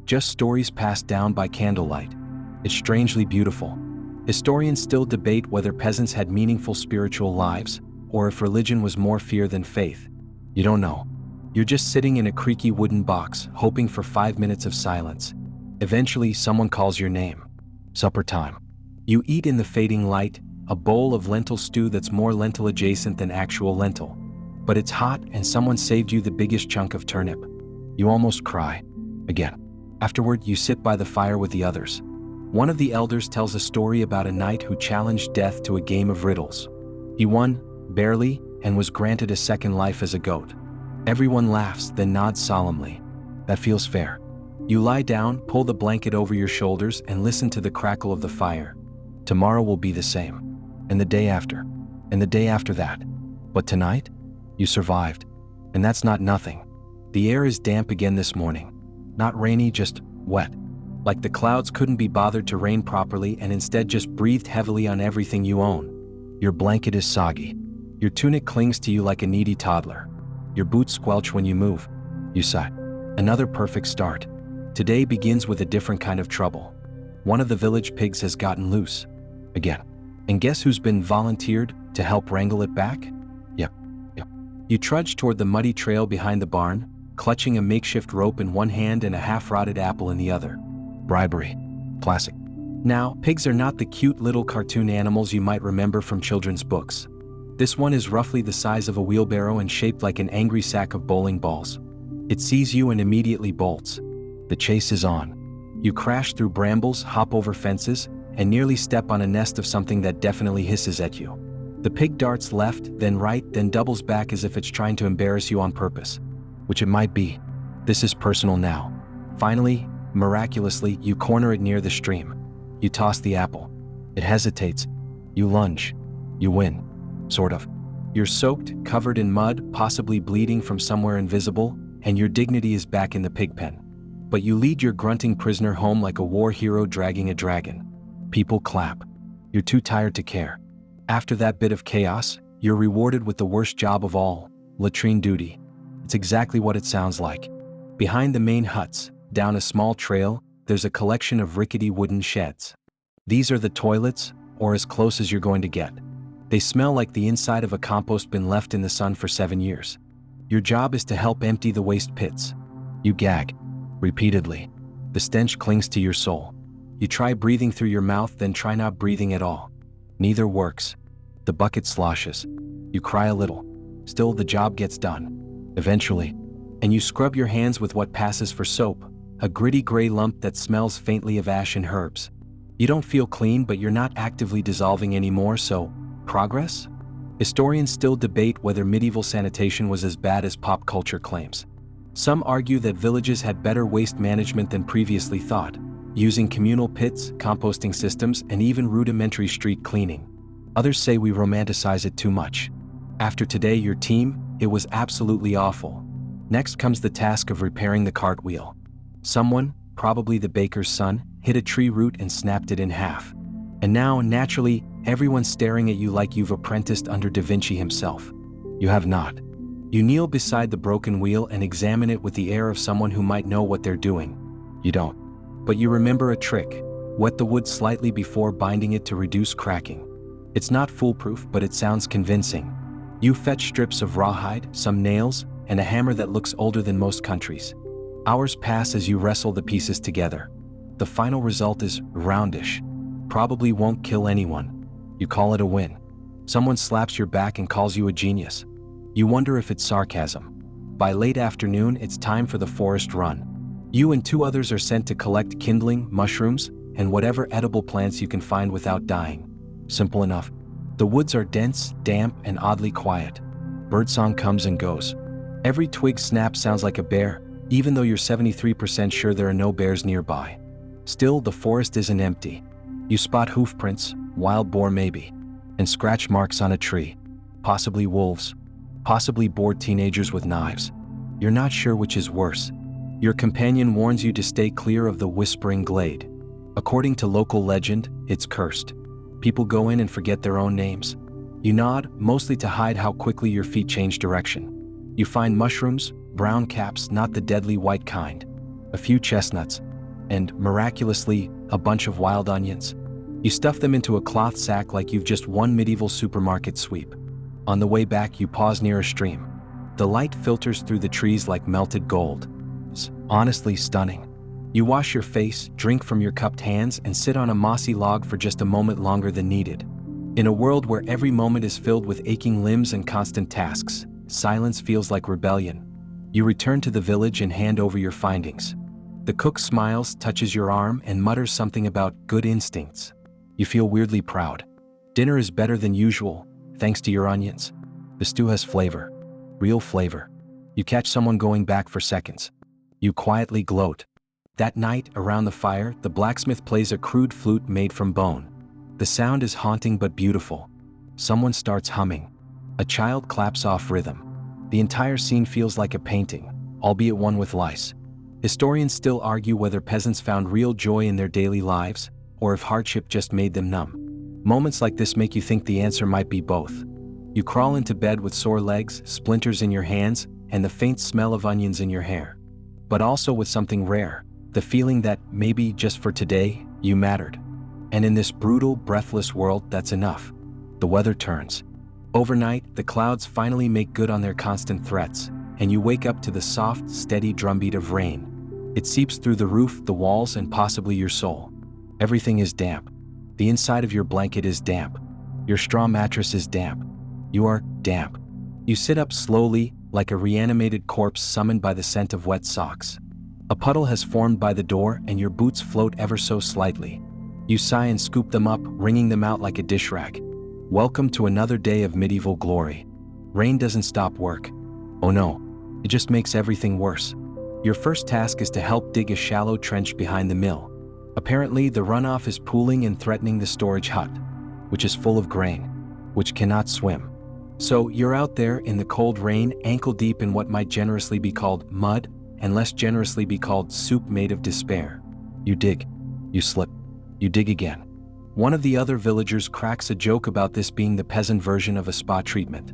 Just stories passed down by candlelight. It's strangely beautiful. Historians still debate whether peasants had meaningful spiritual lives, or if religion was more fear than faith. You don't know. You're just sitting in a creaky wooden box, hoping for 5 minutes of silence. Eventually, someone calls your name. Supper time. You eat in the fading light, a bowl of lentil stew that's more lentil adjacent than actual lentil. But it's hot and someone saved you the biggest chunk of turnip. You almost cry. Again. Afterward, you sit by the fire with the others. One of the elders tells a story about a knight who challenged death to a game of riddles. He won, barely, and was granted a second life as a goat. Everyone laughs, then nods solemnly. That feels fair. You lie down, pull the blanket over your shoulders, and listen to the crackle of the fire. Tomorrow will be the same. And the day after. And the day after that. But tonight? You survived. And that's not nothing. The air is damp again this morning. Not rainy, just wet. Like the clouds couldn't be bothered to rain properly and instead just breathed heavily on everything you own. Your blanket is soggy. Your tunic clings to you like a needy toddler. Your boots squelch when you move. You sigh. Another perfect start. Today begins with a different kind of trouble. One of the village pigs has gotten loose. Again. And guess who's been volunteered to help wrangle it back? Yep. You trudge toward the muddy trail behind the barn, clutching a makeshift rope in one hand and a half-rotted apple in the other. Bribery. Classic. Now, pigs are not the cute little cartoon animals you might remember from children's books. This one is roughly the size of a wheelbarrow and shaped like an angry sack of bowling balls. It sees you and immediately bolts. The chase is on. You crash through brambles, hop over fences, and nearly step on a nest of something that definitely hisses at you. The pig darts left, then right, then doubles back as if it's trying to embarrass you on purpose. Which it might be. This is personal now. Finally, miraculously, you corner it near the stream. You toss the apple. It hesitates. You lunge. You win. Sort of. You're soaked, covered in mud, possibly bleeding from somewhere invisible, and your dignity is back in the pig pen. But you lead your grunting prisoner home like a war hero dragging a dragon. People clap. You're too tired to care. After that bit of chaos, you're rewarded with the worst job of all, latrine duty. It's exactly what it sounds like. Behind the main huts, down a small trail, there's a collection of rickety wooden sheds. These are the toilets, or as close as you're going to get. They smell like the inside of a compost bin left in the sun for 7 years. Your job is to help empty the waste pits. You gag. Repeatedly. The stench clings to your soul. You try breathing through your mouth, then try not breathing at all. Neither works. The bucket sloshes. You cry a little. Still, the job gets done. Eventually. And you scrub your hands with what passes for soap, a gritty gray lump that smells faintly of ash and herbs. You don't feel clean, but you're not actively dissolving anymore, so progress? Historians still debate whether medieval sanitation was as bad as pop culture claims. Some argue that villages had better waste management than previously thought, using communal pits, composting systems, and even rudimentary street cleaning. Others say we romanticize it too much. After today, your team, it was absolutely awful. Next comes the task of repairing the cartwheel. Someone, probably the baker's son, hit a tree root and snapped it in half. And now, naturally, everyone's staring at you like you've apprenticed under Da Vinci himself. You have not. You kneel beside the broken wheel and examine it with the air of someone who might know what they're doing. You don't. But you remember a trick. Wet the wood slightly before binding it to reduce cracking. It's not foolproof, but it sounds convincing. You fetch strips of rawhide, some nails, and a hammer that looks older than most countries. Hours pass as you wrestle the pieces together. The final result is roundish. Probably won't kill anyone. You call it a win. Someone slaps your back and calls you a genius. You wonder if it's sarcasm. By late afternoon, it's time for the forest run. You and 2 others are sent to collect kindling, mushrooms, and whatever edible plants you can find without dying. Simple enough. The woods are dense, damp, and oddly quiet. Birdsong comes and goes. Every twig snap sounds like a bear, even though you're 73% sure there are no bears nearby. Still, the forest isn't empty. You spot hoofprints, wild boar maybe, and scratch marks on a tree. Possibly wolves, possibly bored teenagers with knives. You're not sure which is worse. Your companion warns you to stay clear of the whispering glade. According to local legend, it's cursed. People go in and forget their own names. You nod, mostly to hide how quickly your feet change direction. You find mushrooms, brown caps, not the deadly white kind, a few chestnuts, and, miraculously, a bunch of wild onions. You stuff them into a cloth sack like you've just won medieval supermarket sweep. On the way back, you pause near a stream. The light filters through the trees like melted gold. It's honestly stunning. You wash your face, drink from your cupped hands, and sit on a mossy log for just a moment longer than needed. In a world where every moment is filled with aching limbs and constant tasks, silence feels like rebellion. You return to the village and hand over your findings. The cook smiles, touches your arm, and mutters something about good instincts. You feel weirdly proud. Dinner is better than usual, thanks to your onions. The stew has flavor. Real flavor. You catch someone going back for seconds. You quietly gloat. That night, around the fire, the blacksmith plays a crude flute made from bone. The sound is haunting but beautiful. Someone starts humming. A child claps off rhythm. The entire scene feels like a painting, albeit one with lice. Historians still argue whether peasants found real joy in their daily lives, or if hardship just made them numb. Moments like this make you think the answer might be both. You crawl into bed with sore legs, splinters in your hands, and the faint smell of onions in your hair. But also with something rare, the feeling that maybe just for today, you mattered. And in this brutal, breathless world, that's enough. The weather turns. Overnight, the clouds finally make good on their constant threats, and you wake up to the soft, steady drumbeat of rain. It seeps through the roof, the walls, and possibly your soul. Everything is damp. The inside of your blanket is damp. Your straw mattress is damp. You are damp. You sit up slowly, like a reanimated corpse summoned by the scent of wet socks. A puddle has formed by the door, and your boots float ever so slightly. You sigh and scoop them up, wringing them out like a dish rag. Welcome to another day of medieval glory. Rain doesn't stop work. Oh no, it just makes everything worse. Your first task is to help dig a shallow trench behind the mill. Apparently, the runoff is pooling and threatening the storage hut, which is full of grain, which cannot swim. So you're out there in the cold rain, ankle deep in what might generously be called mud, and less generously be called soup made of despair. You dig. You slip. You dig again. One of the other villagers cracks a joke about this being the peasant version of a spa treatment.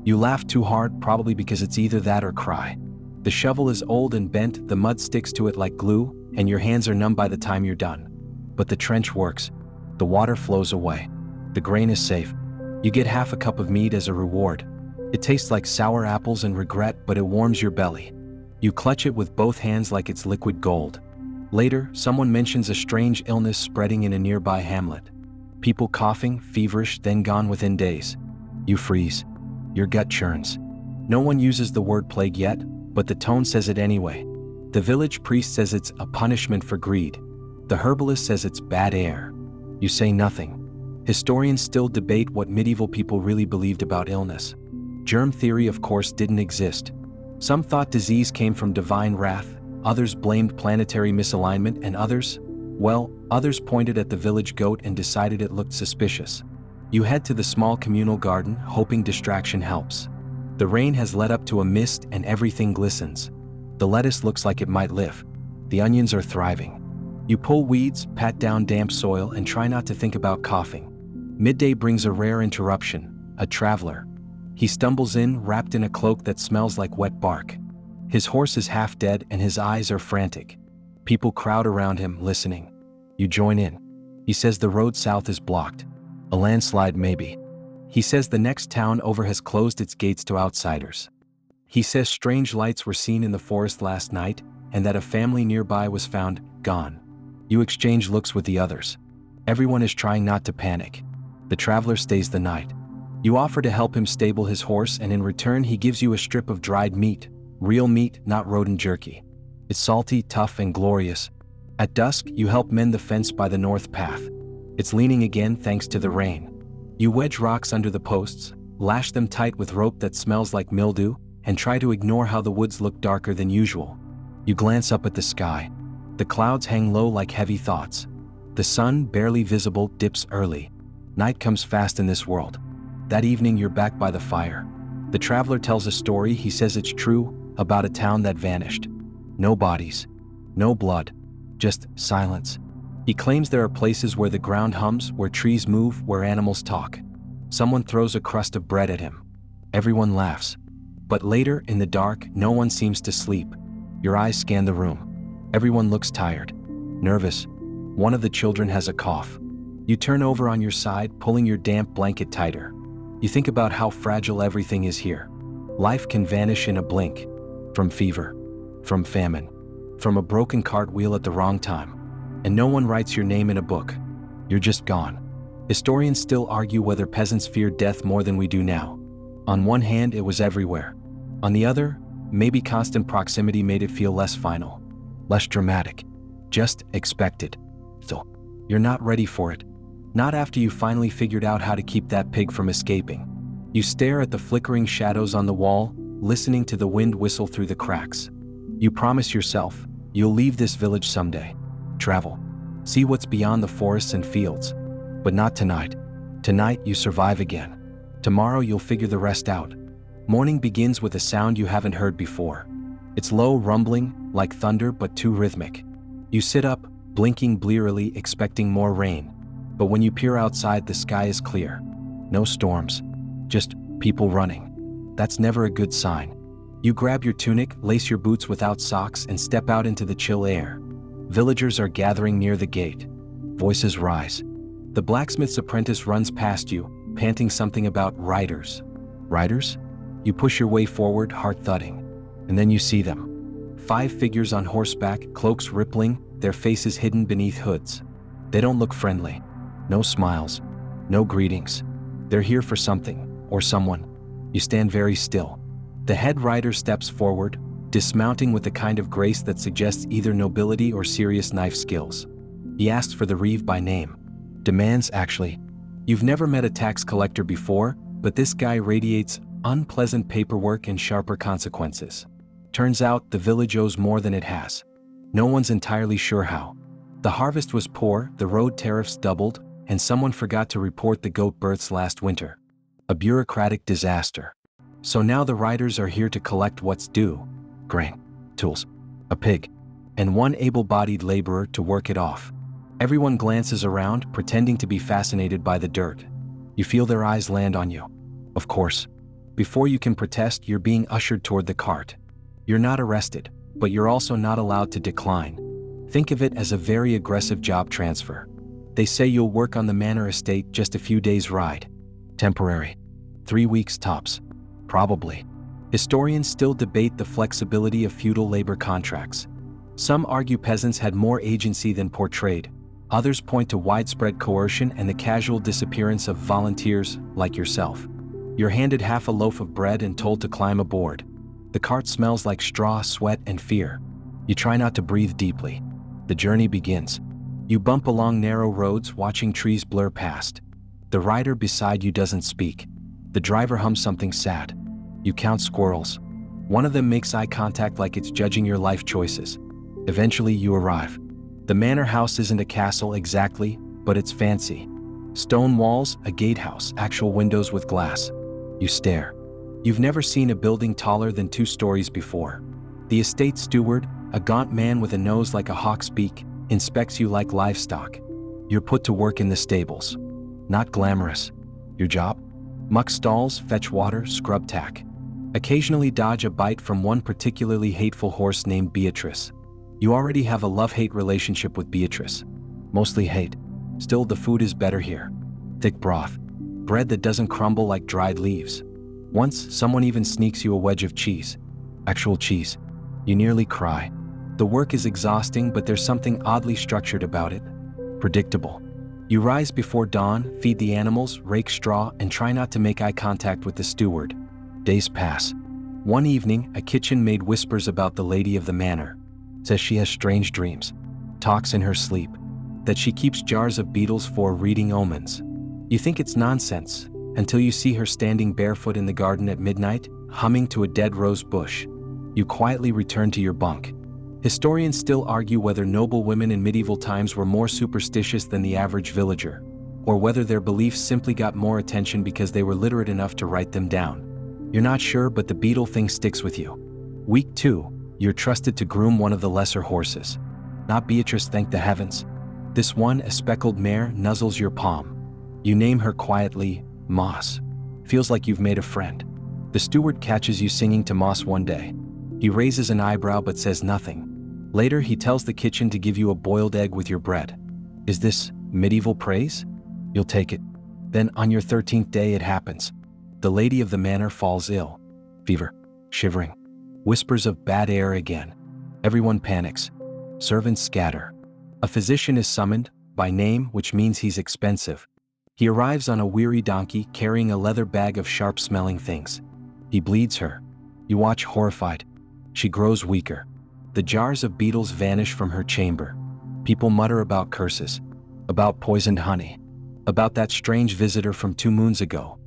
You laugh too hard, probably because it's either that or cry. The shovel is old and bent, the mud sticks to it like glue, and your hands are numb by the time you're done. But the trench works. The water flows away. The grain is safe. You get half a cup of mead as a reward. It tastes like sour apples and regret, but it warms your belly. You clutch it with both hands like it's liquid gold. Later, someone mentions a strange illness spreading in a nearby hamlet. People coughing, feverish, then gone within days. You freeze. Your gut churns. No one uses the word plague yet, but the tone says it anyway. The village priest says it's a punishment for greed. The herbalist says it's bad air. You say nothing. Historians still debate what medieval people really believed about illness. Germ theory, of course, didn't exist. Some thought disease came from divine wrath, others blamed planetary misalignment, and others pointed at the village goat and decided it looked suspicious. You head to the small communal garden, hoping distraction helps. The rain has led up to a mist and everything glistens. The lettuce looks like it might live. The onions are thriving. You pull weeds, pat down damp soil, and try not to think about coughing. Midday brings a rare interruption, a traveler. He stumbles in, wrapped in a cloak that smells like wet bark. His horse is half dead and his eyes are frantic. People crowd around him, listening. You join in. He says the road south is blocked. A landslide maybe. He says the next town over has closed its gates to outsiders. He says strange lights were seen in the forest last night and that a family nearby was found gone. You exchange looks with the others. Everyone is trying not to panic. The traveler stays the night. You offer to help him stable his horse, and in return he gives you a strip of dried meat. Real meat, not rodent jerky. It's salty, tough, and glorious. At dusk, you help mend the fence by the north path. It's leaning again thanks to the rain. You wedge rocks under the posts, lash them tight with rope that smells like mildew, and try to ignore how the woods look darker than usual. You glance up at the sky. The clouds hang low like heavy thoughts. The sun, barely visible, dips early. Night comes fast in this world. That evening you're back by the fire. The traveler tells a story, he says it's true, about a town that vanished. No bodies, no blood, just silence. He claims there are places where the ground hums, where trees move, where animals talk. Someone throws a crust of bread at him. Everyone laughs. But later, in the dark, no one seems to sleep. Your eyes scan the room. Everyone looks tired, nervous. One of the children has a cough. You turn over on your side, pulling your damp blanket tighter. You think about how fragile everything is here. Life can vanish in a blink. From fever, from famine, from a broken cartwheel at the wrong time. And no one writes your name in a book. You're just gone. Historians still argue whether peasants feared death more than we do now. On one hand, it was everywhere. On the other, maybe constant proximity made it feel less final, less dramatic, just expected. So, you're not ready for it. Not after you finally figured out how to keep that pig from escaping. You stare at the flickering shadows on the wall, listening to the wind whistle through the cracks. You promise yourself, you'll leave this village someday. Travel. See what's beyond the forests and fields. But not tonight. Tonight, you survive again. Tomorrow, you'll figure the rest out. Morning begins with a sound you haven't heard before. It's low, rumbling, like thunder, but too rhythmic. You sit up, blinking blearily, expecting more rain. But when you peer outside, the sky is clear. No storms. Just people running. That's never a good sign. You grab your tunic, lace your boots without socks, and step out into the chill air. Villagers are gathering near the gate. Voices rise. The blacksmith's apprentice runs past you, panting something about riders. Riders? You push your way forward, heart thudding. And then you see them. 5 figures on horseback, cloaks rippling, their faces hidden beneath hoods. They don't look friendly. No smiles. No greetings. They're here for something, or someone. You stand very still. The head rider steps forward, dismounting with the kind of grace that suggests either nobility or serious knife skills. He asks for the reeve by name. Demands, actually. You've never met a tax collector before, but this guy radiates unpleasant paperwork and sharper consequences. Turns out the village owes more than it has. No one's entirely sure how. The harvest was poor, the road tariffs doubled, and someone forgot to report the goat births last winter. A bureaucratic disaster. So now the riders are here to collect what's due. Grain, tools, a pig, and one able-bodied laborer to work it off. Everyone glances around, pretending to be fascinated by the dirt. You feel their eyes land on you. Of course. Before you can protest, you're being ushered toward the cart. You're not arrested, but you're also not allowed to decline. Think of it as a very aggressive job transfer. They say you'll work on the manor estate, just a few days' ride. Temporary. 3 weeks tops. Probably. Historians still debate the flexibility of feudal labor contracts. Some argue peasants had more agency than portrayed. Others point to widespread coercion and the casual disappearance of volunteers like yourself. You're handed half a loaf of bread and told to climb aboard. The cart smells like straw, sweat, and fear. You try not to breathe deeply. The journey begins. You bump along narrow roads, watching trees blur past. The rider beside you doesn't speak. The driver hums something sad. You count squirrels. One of them makes eye contact like it's judging your life choices. Eventually you arrive. The manor house isn't a castle exactly, but it's fancy. Stone walls, a gatehouse, actual windows with glass. You stare. You've never seen a building taller than 2 stories before. The estate steward, a gaunt man with a nose like a hawk's beak, inspects you like livestock. You're put to work in the stables. Not glamorous. Your job? Muck stalls, fetch water, scrub tack. Occasionally dodge a bite from one particularly hateful horse named Beatrice. You already have a love-hate relationship with Beatrice. Mostly hate. Still, the food is better here. Thick broth. Bread that doesn't crumble like dried leaves. Once, someone even sneaks you a wedge of cheese. Actual cheese. You nearly cry. The work is exhausting, but there's something oddly structured about it. Predictable. You rise before dawn, feed the animals, rake straw, and try not to make eye contact with the steward. Days pass. One evening, a kitchen maid whispers about the lady of the manor. Says she has strange dreams. Talks in her sleep. That she keeps jars of beetles for reading omens. You think it's nonsense, until you see her standing barefoot in the garden at midnight, humming to a dead rose bush. You quietly return to your bunk. Historians still argue whether noble women in medieval times were more superstitious than the average villager, or whether their beliefs simply got more attention because they were literate enough to write them down. You're not sure, but the beetle thing sticks with you. Week 2, you're trusted to groom one of the lesser horses. Not Beatrice, thank the heavens. This one, a speckled mare, nuzzles your palm. You name her quietly, Moss. Feels like you've made a friend. The steward catches you singing to Moss one day. He raises an eyebrow but says nothing. Later, he tells the kitchen to give you a boiled egg with your bread. Is this medieval praise? You'll take it. Then, on your 13th day, it happens. The lady of the manor falls ill. Fever. Shivering. Whispers of bad air again. Everyone panics. Servants scatter. A physician is summoned, by name, which means he's expensive. He arrives on a weary donkey carrying a leather bag of sharp-smelling things. He bleeds her. You watch horrified. She grows weaker. The jars of beetles vanish from her chamber. People mutter about curses, about poisoned honey, about that strange visitor from 2 moons ago.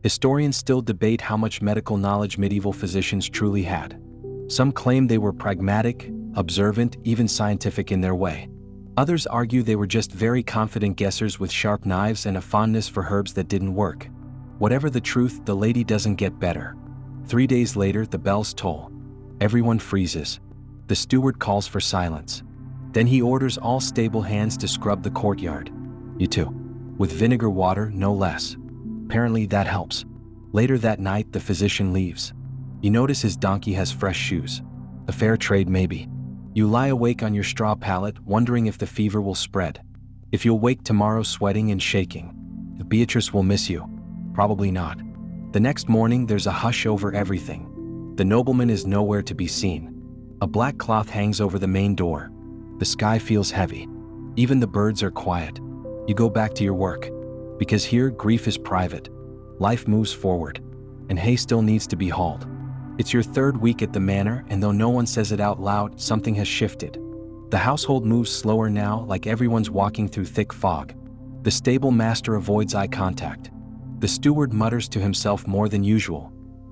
Historians still debate how much medical knowledge medieval physicians truly had. Some claim they were pragmatic, observant, even scientific in their way. Others argue they were just very confident guessers with sharp knives and a fondness for herbs that didn't work. Whatever the truth, the lady doesn't get better. 3 days later, the bells toll. Everyone freezes. The steward calls for silence. Then he orders all stable hands to scrub the courtyard. You too. With vinegar water, no less. Apparently that helps. Later that night, the physician leaves. You notice his donkey has fresh shoes. A fair trade maybe. You lie awake on your straw pallet, wondering if the fever will spread. If you'll wake tomorrow sweating and shaking. If Beatrice will miss you. Probably not. The next morning, there's a hush over everything. The nobleman is nowhere to be seen. A black cloth hangs over the main door. The sky feels heavy. Even the birds are quiet. You go back to your work. Because here, grief is private. Life moves forward. And hay still needs to be hauled. It's your 3rd week at the manor, and though no one says it out loud, something has shifted. The household moves slower now, like everyone's walking through thick fog. The stable master avoids eye contact. The steward mutters to himself more than usual.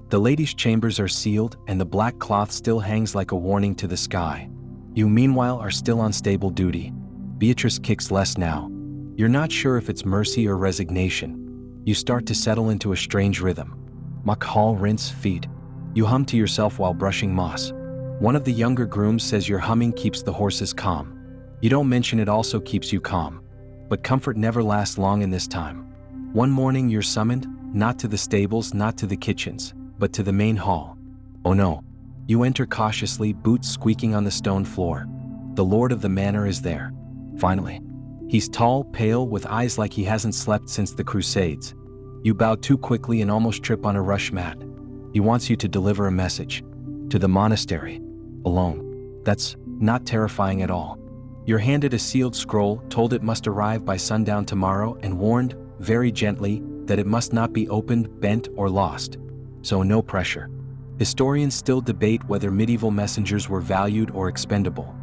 The ladies' chambers are sealed, and the black cloth still hangs like a warning to the sky. You, meanwhile, are still on stable duty. Beatrice kicks less now. You're not sure if it's mercy or resignation. You start to settle into a strange rhythm. Muck, haul, rinse, feed. You hum to yourself while brushing moss. One of the younger grooms says your humming keeps the horses calm. You don't mention it also keeps you calm. But comfort never lasts long in this time. One morning you're summoned, not to the stables, not to the kitchens, but to the main hall. Oh no. You enter cautiously, boots squeaking on the stone floor. The lord of the manor is there. Finally. He's tall, pale, with eyes like he hasn't slept since the Crusades. You bow too quickly and almost trip on a rush mat. He wants you to deliver a message. To the monastery. Alone. That's not terrifying at all. You're handed a sealed scroll, told it must arrive by sundown tomorrow, and warned, very gently, that it must not be opened, bent, or lost. So no pressure. Historians still debate whether medieval messengers were valued or expendable.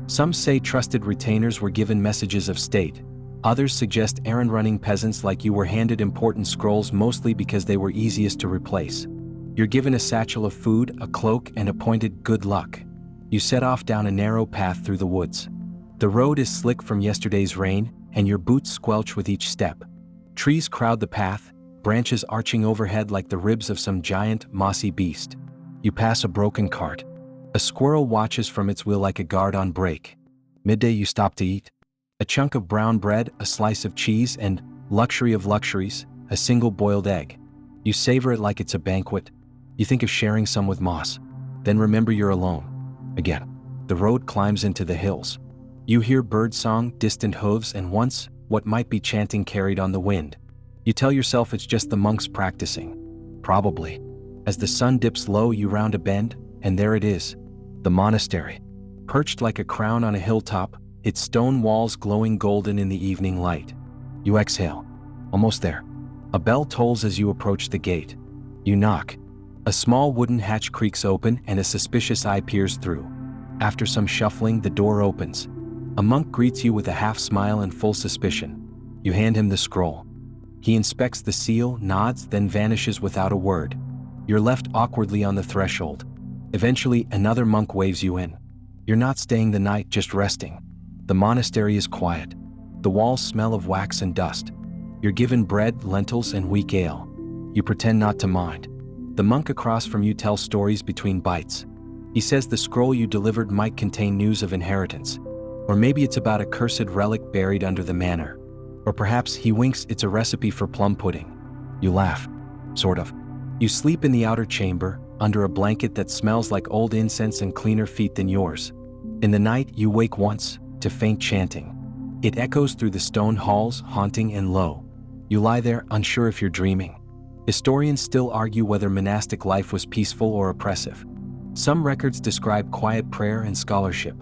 Some say trusted retainers were given messages of state. Others suggest errand-running peasants like you were handed important scrolls mostly because they were easiest to replace. You're given a satchel of food, a cloak, and appointed good luck. You set off down a narrow path through the woods. The road is slick from yesterday's rain, and your boots squelch with each step. Trees crowd the path, branches arching overhead like the ribs of some giant, mossy beast. You pass a broken cart. A squirrel watches from its wheel like a guard on break. Midday you stop to eat. A chunk of brown bread, a slice of cheese, and, luxury of luxuries, a single boiled egg. You savor it like it's a banquet. You think of sharing some with Moss. Then remember you're alone. Again. The road climbs into the hills. You hear birdsong, distant hooves, and once, what might be chanting carried on the wind. You tell yourself it's just the monks practicing. Probably. As the sun dips low, you round a bend, and there it is. The monastery. Perched like a crown on a hilltop, its stone walls glowing golden in the evening light. You exhale. Almost there. A bell tolls as you approach the gate. You knock. A small wooden hatch creaks open and a suspicious eye peers through. After some shuffling, the door opens. A monk greets you with a half smile and full suspicion. You hand him the scroll. He inspects the seal, nods, then vanishes without a word. You're left awkwardly on the threshold. Eventually, another monk waves you in. You're not staying the night, just resting. The monastery is quiet. The walls smell of wax and dust. You're given bread, lentils, and weak ale. You pretend not to mind. The monk across from you tells stories between bites. He says the scroll you delivered might contain news of inheritance. Or maybe it's about a cursed relic buried under the manor. Or perhaps he winks, it's a recipe for plum pudding. You laugh. Sort of. You sleep in the outer chamber, under a blanket that smells like old incense and cleaner feet than yours. In the night, you wake once, to faint chanting. It echoes through the stone halls, haunting and low. You lie there, unsure if you're dreaming. Historians still argue whether monastic life was peaceful or oppressive. Some records describe quiet prayer and scholarship.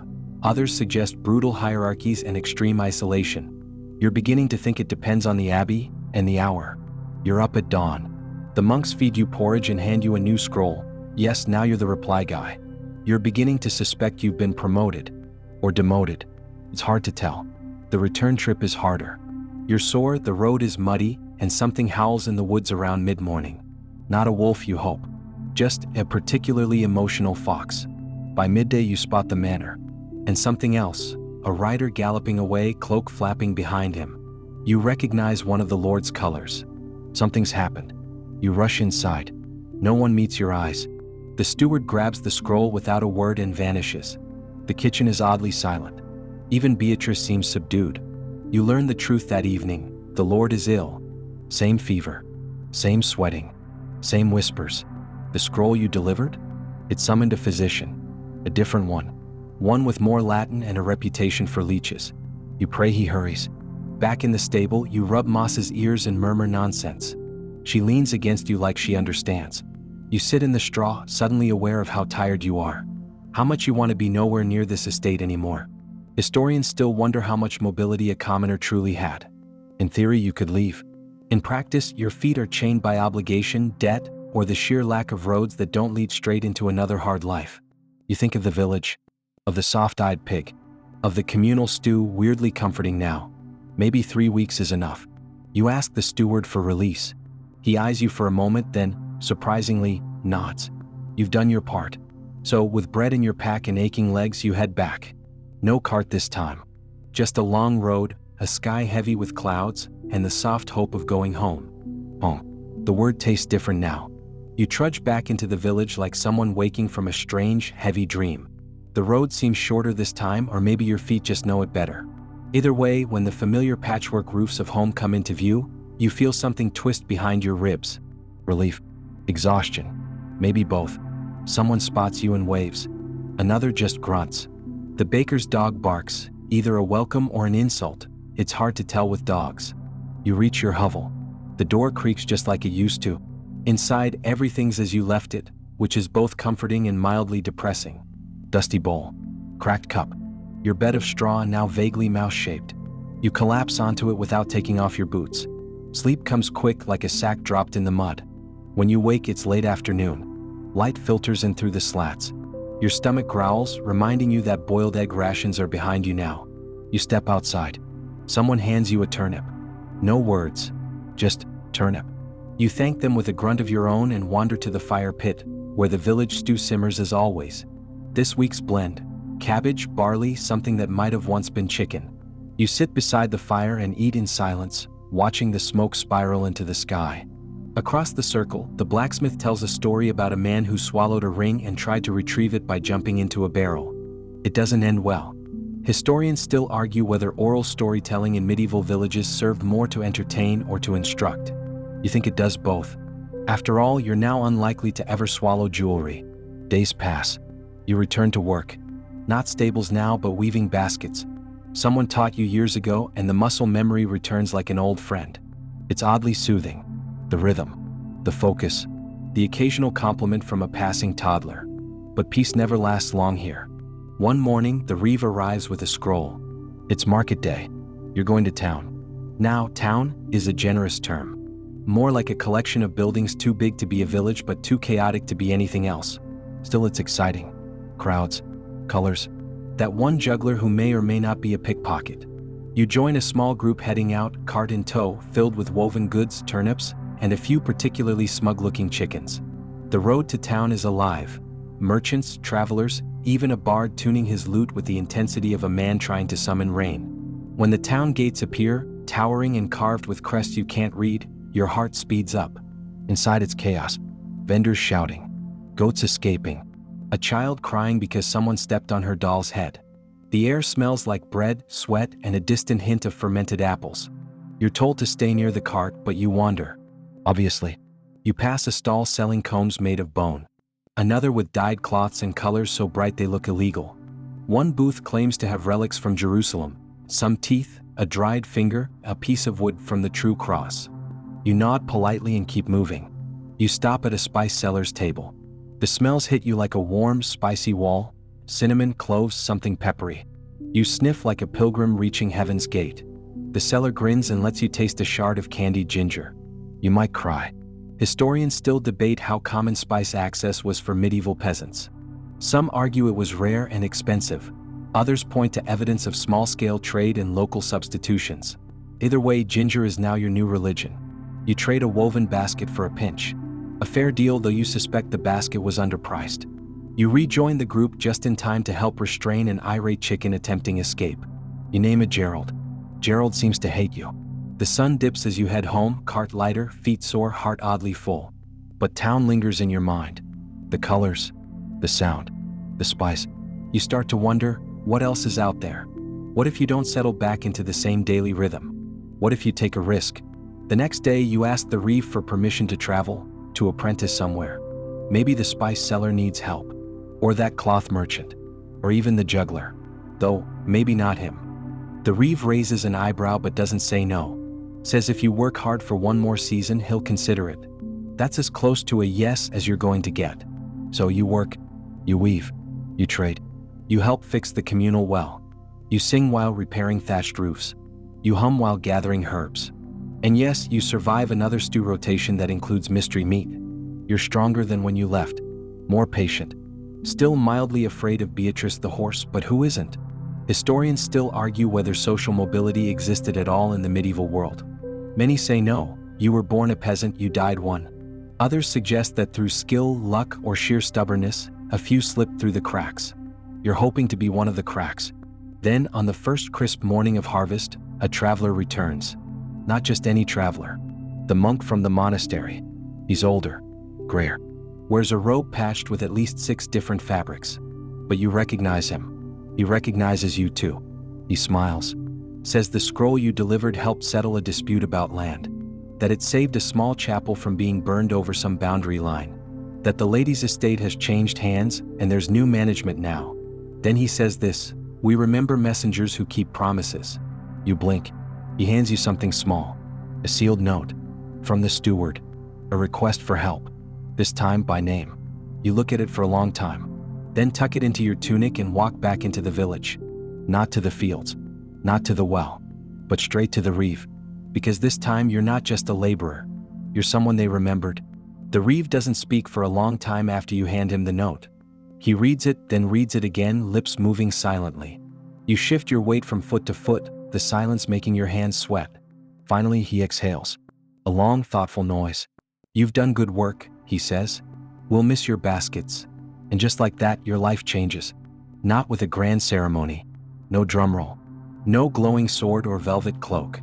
Others suggest brutal hierarchies and extreme isolation. You're beginning to think it depends on the abbey and the hour. You're up at dawn. The monks feed you porridge and hand you a new scroll. Yes, now you're the reply guy. You're beginning to suspect you've been promoted or demoted. It's hard to tell. The return trip is harder. You're sore, the road is muddy, and something howls in the woods around mid-morning. Not a wolf, you hope. Just a particularly emotional fox. By midday, you spot the manor. And something else, a rider galloping away, cloak flapping behind him. You recognize one of the Lord's colors. Something's happened. You rush inside. No one meets your eyes. The steward grabs the scroll without a word and vanishes. The kitchen is oddly silent. Even Beatrice seems subdued. You learn the truth that evening. The Lord is ill. Same fever. Same sweating. Same whispers. The scroll you delivered? It summoned a physician. A different one. One with more Latin and a reputation for leeches. You pray he hurries. Back in the stable, you rub Moss's ears and murmur nonsense. She leans against you like she understands. You sit in the straw, suddenly aware of how tired you are. How much you want to be nowhere near this estate anymore. Historians still wonder how much mobility a commoner truly had. In theory, you could leave. In practice, your feet are chained by obligation, debt, or the sheer lack of roads that don't lead straight into another hard life. You think of the village, of the soft-eyed pig, of the communal stew, weirdly comforting now. Maybe 3 weeks is enough. You ask the steward for release. He eyes you for a moment, then, surprisingly, nods. You've done your part. So, with bread in your pack and aching legs, you head back. No cart this time. Just a long road, a sky heavy with clouds, and the soft hope of going home. Home. The word tastes different now. You trudge back into the village like someone waking from a strange, heavy dream. The road seems shorter this time, or maybe your feet just know it better. Either way, when the familiar patchwork roofs of home come into view, you feel something twist behind your ribs. Relief. Exhaustion. Maybe both. Someone spots you and waves. Another just grunts. The baker's dog barks, either a welcome or an insult. It's hard to tell with dogs. You reach your hovel. The door creaks just like it used to. Inside, everything's as you left it, which is both comforting and mildly depressing. Dusty bowl. Cracked cup. Your bed of straw now vaguely mouse-shaped. You collapse onto it without taking off your boots. Sleep comes quick like a sack dropped in the mud. When you wake, it's late afternoon. Light filters in through the slats. Your stomach growls, reminding you that boiled egg rations are behind you now. You step outside. Someone hands you a turnip. No words. Just turnip. You thank them with a grunt of your own and wander to the fire pit, where the village stew simmers as always. This week's blend. Cabbage, barley, something that might have once been chicken. You sit beside the fire and eat in silence, watching the smoke spiral into the sky. Across the circle, the blacksmith tells a story about a man who swallowed a ring and tried to retrieve it by jumping into a barrel. It doesn't end well. Historians still argue whether oral storytelling in medieval villages served more to entertain or to instruct. You think it does both. After all, you're now unlikely to ever swallow jewelry. Days pass. You return to work. Not stables now, but weaving baskets. Someone taught you years ago, and the muscle memory returns like an old friend. It's oddly soothing. The rhythm, the focus, the occasional compliment from a passing toddler. But peace never lasts long here. One morning, the reeve arrives with a scroll. It's market day. You're going to town. Now, town is a generous term. More like a collection of buildings too big to be a village but too chaotic to be anything else. Still, it's exciting. Crowds, colors, that one juggler who may or may not be a pickpocket. You join a small group heading out, cart in tow, filled with woven goods, turnips, and a few particularly smug-looking chickens. The road to town is alive. Merchants, travelers, even a bard tuning his lute with the intensity of a man trying to summon rain. When the town gates appear, towering and carved with crests you can't read, your heart speeds up. Inside it's chaos. Vendors shouting. Goats escaping. A child crying because someone stepped on her doll's head. The air smells like bread, sweat, and a distant hint of fermented apples. You're told to stay near the cart, but you wander. Obviously. You pass a stall selling combs made of bone. Another with dyed cloths and colors so bright they look illegal. One booth claims to have relics from Jerusalem, some teeth, a dried finger, a piece of wood from the true cross. You nod politely and keep moving. You stop at a spice seller's table. The smells hit you like a warm, spicy wall, cinnamon, cloves, something peppery. You sniff like a pilgrim reaching heaven's gate. The seller grins and lets you taste a shard of candied ginger. You might cry. Historians still debate how common spice access was for medieval peasants. Some argue it was rare and expensive. Others point to evidence of small-scale trade and local substitutions. Either way, ginger is now your new religion. You trade a woven basket for a pinch. A fair deal, though you suspect the basket was underpriced. You rejoin the group just in time to help restrain an irate chicken attempting escape. You name it Gerald. Gerald seems to hate you. The sun dips as you head home, cart lighter, feet sore, heart oddly full. But town lingers in your mind. The colors, the sound, the spice. You start to wonder, what else is out there? What if you don't settle back into the same daily rhythm? What if you take a risk? The next day you ask the reeve for permission to travel, to apprentice somewhere. Maybe the spice seller needs help. Or that cloth merchant. Or even the juggler. Though, maybe not him. The reeve raises an eyebrow but doesn't say no. Says if you work hard for one more season, he'll consider it. That's as close to a yes as you're going to get. So you work, you weave, you trade. You help fix the communal well. You sing while repairing thatched roofs. You hum while gathering herbs. And yes, you survive another stew rotation that includes mystery meat. You're stronger than when you left, more patient. Still mildly afraid of Beatrice the horse, but who isn't? Historians still argue whether social mobility existed at all in the medieval world. Many say no, you were born a peasant, you died one. Others suggest that through skill, luck, or sheer stubbornness, a few slipped through the cracks. You're hoping to be one of the cracks. Then, on the first crisp morning of harvest, a traveler returns. Not just any traveler. The monk from the monastery. He's older, grayer. Wears a robe patched with at least 6 different fabrics. But you recognize him. He recognizes you too. He smiles. Says the scroll you delivered helped settle a dispute about land. That it saved a small chapel from being burned over some boundary line. That the lady's estate has changed hands and there's new management now. Then he says this, we remember messengers who keep promises. You blink. He hands you something small. A sealed note. From the steward. A request for help. This time by name. You look at it for a long time. Then tuck it into your tunic and walk back into the village. Not to the fields. Not to the well. But straight to the reeve. Because this time you're not just a laborer. You're someone they remembered. The reeve doesn't speak for a long time after you hand him the note. He reads it, then reads it again, lips moving silently. You shift your weight from foot to foot, the silence making your hands sweat. Finally, he exhales. A long, thoughtful noise. You've done good work, he says. We'll miss your baskets. And just like that, your life changes. Not with a grand ceremony. No drumroll. No glowing sword or velvet cloak.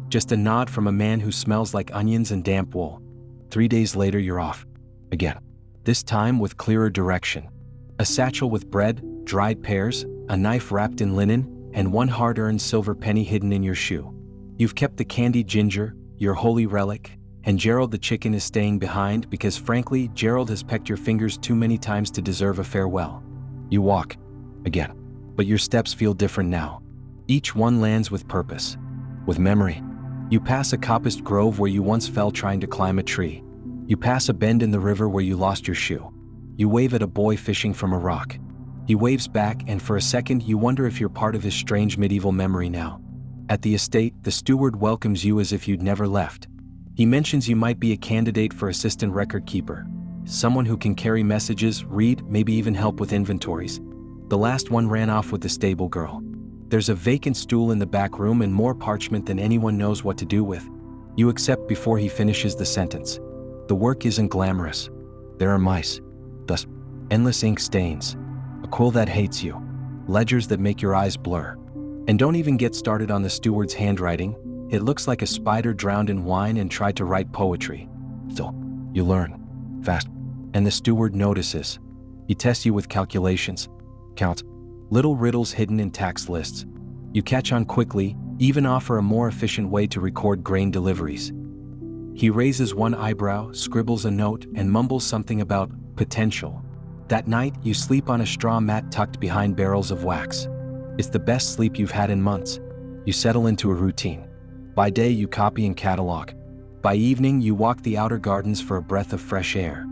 Just a nod from a man who smells like onions and damp wool. 3 days later, you're off. Again. This time with clearer direction. A satchel with bread, dried pears, a knife wrapped in linen, and one hard-earned silver penny hidden in your shoe. You've kept the candied ginger, your holy relic, and Gerald the chicken is staying behind because frankly, Gerald has pecked your fingers too many times to deserve a farewell. You walk. Again. But your steps feel different now. Each one lands with purpose. With memory. You pass a coppiced grove where you once fell trying to climb a tree. You pass a bend in the river where you lost your shoe. You wave at a boy fishing from a rock. He waves back and for a second you wonder if you're part of his strange medieval memory now. At the estate, the steward welcomes you as if you'd never left. He mentions you might be a candidate for assistant record keeper. Someone who can carry messages, read, maybe even help with inventories. The last one ran off with the stable girl. There's a vacant stool in the back room and more parchment than anyone knows what to do with. You accept before he finishes the sentence. The work isn't glamorous. There are mice. Thus, endless ink stains. a quill that hates you, ledgers that make your eyes blur. And don't even get started on the steward's handwriting. It looks like a spider drowned in wine and tried to write poetry. Still, you learn fast, and the steward notices. He tests you with calculations, counts, little riddles hidden in tax lists. You catch on quickly, even offer a more efficient way to record grain deliveries. He raises one eyebrow, scribbles a note, and mumbles something about potential. That night, you sleep on a straw mat tucked behind barrels of wax. It's the best sleep you've had in months. You settle into a routine. By day, you copy and catalog. By evening, you walk the outer gardens for a breath of fresh air.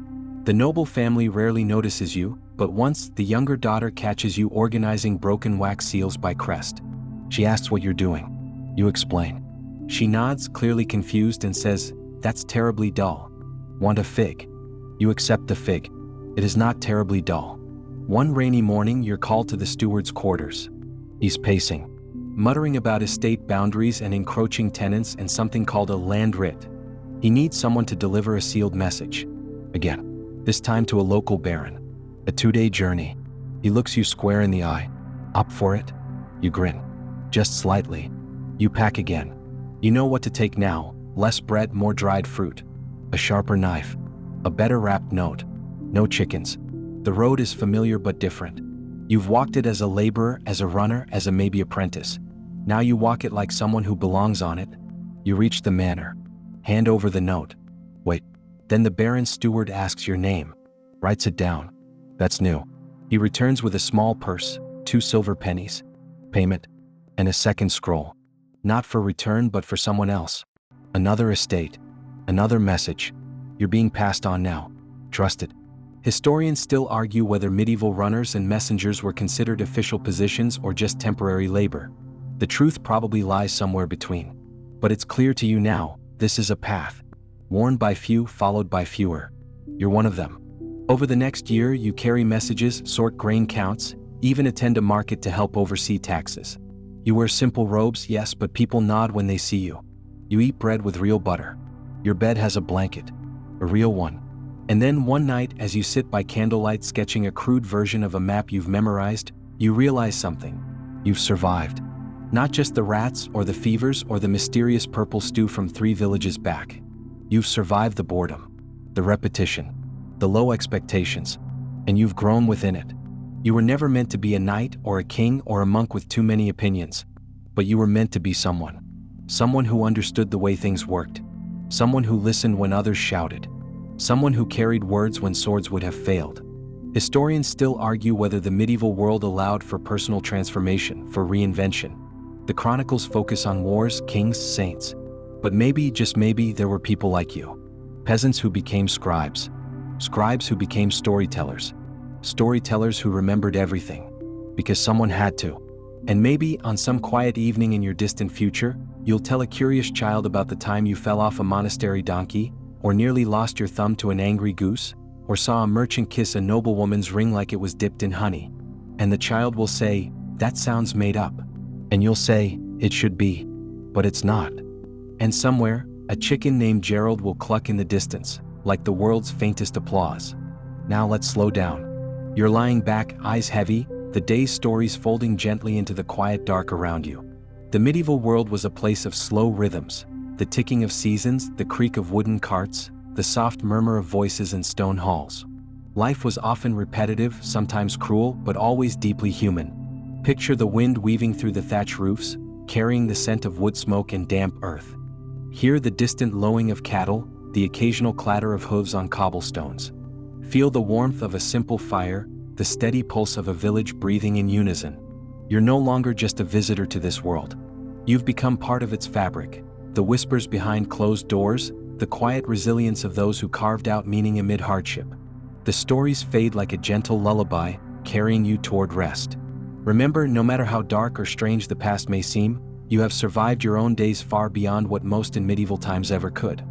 The noble family rarely notices you, but once the younger daughter catches you organizing broken wax seals by crest. She asks what you're doing. You explain. She nods, clearly confused, and says, "That's terribly dull. Want a fig?" You accept the fig. It is not terribly dull. One rainy morning, you're called to the steward's quarters. He's pacing, muttering about estate boundaries and encroaching tenants and something called a land writ. He needs someone to deliver a sealed message. Again, this time to a local baron. A 2-day journey. He looks you square in the eye. Up for it? You grin. Just slightly. You pack again. You know what to take now. Less bread, more dried fruit. A sharper knife. A better wrapped note. No chickens. The road is familiar but different. You've walked it as a laborer, as a runner, as a maybe apprentice. Now you walk it like someone who belongs on it. You reach the manor. Hand over the note. Wait. Then the baron's steward asks your name. Writes it down. That's new. He returns with a small purse, 2 silver pennies, payment, and a second scroll. Not for return but for someone else. Another estate. Another message. You're being passed on now. Trust it. Historians still argue whether medieval runners and messengers were considered official positions or just temporary labor. The truth probably lies somewhere between. But it's clear to you now, this is a path. Worn by few, followed by fewer. You're one of them. Over the next year, you carry messages, sort grain counts, even attend a market to help oversee taxes. You wear simple robes, yes, but people nod when they see you. You eat bread with real butter. Your bed has a blanket. A real one. And then one night, as you sit by candlelight sketching a crude version of a map you've memorized, you realize something. You've survived. Not just the rats or the fevers or the mysterious purple stew from 3 villages back. You've survived the boredom, the repetition, the low expectations, and you've grown within it. You were never meant to be a knight or a king or a monk with too many opinions, but you were meant to be someone. Someone who understood the way things worked. Someone who listened when others shouted. Someone who carried words when swords would have failed. Historians still argue whether the medieval world allowed for personal transformation, for reinvention. The chronicles focus on wars, kings, saints. But maybe, just maybe, there were people like you. Peasants who became scribes. Scribes who became storytellers. Storytellers who remembered everything. Because someone had to. And maybe, on some quiet evening in your distant future, you'll tell a curious child about the time you fell off a monastery donkey, or nearly lost your thumb to an angry goose, or saw a merchant kiss a noblewoman's ring like it was dipped in honey. And the child will say, "That sounds made up." And you'll say, "It should be." But it's not. And somewhere, a chicken named Gerald will cluck in the distance, like the world's faintest applause. Now let's slow down. You're lying back, eyes heavy, the day's stories folding gently into the quiet dark around you. The medieval world was a place of slow rhythms. The ticking of seasons, the creak of wooden carts, the soft murmur of voices in stone halls. Life was often repetitive, sometimes cruel, but always deeply human. Picture the wind weaving through the thatch roofs, carrying the scent of wood smoke and damp earth. Hear the distant lowing of cattle, the occasional clatter of hooves on cobblestones. Feel the warmth of a simple fire, the steady pulse of a village breathing in unison. You're no longer just a visitor to this world. You've become part of its fabric. The whispers behind closed doors, the quiet resilience of those who carved out meaning amid hardship. The stories fade like a gentle lullaby, carrying you toward rest. Remember, no matter how dark or strange the past may seem, you have survived your own days far beyond what most in medieval times ever could.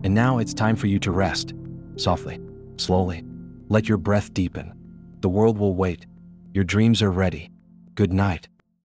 And now it's time for you to rest. Softly, slowly. Let your breath deepen. The world will wait. Your dreams are ready. Good night.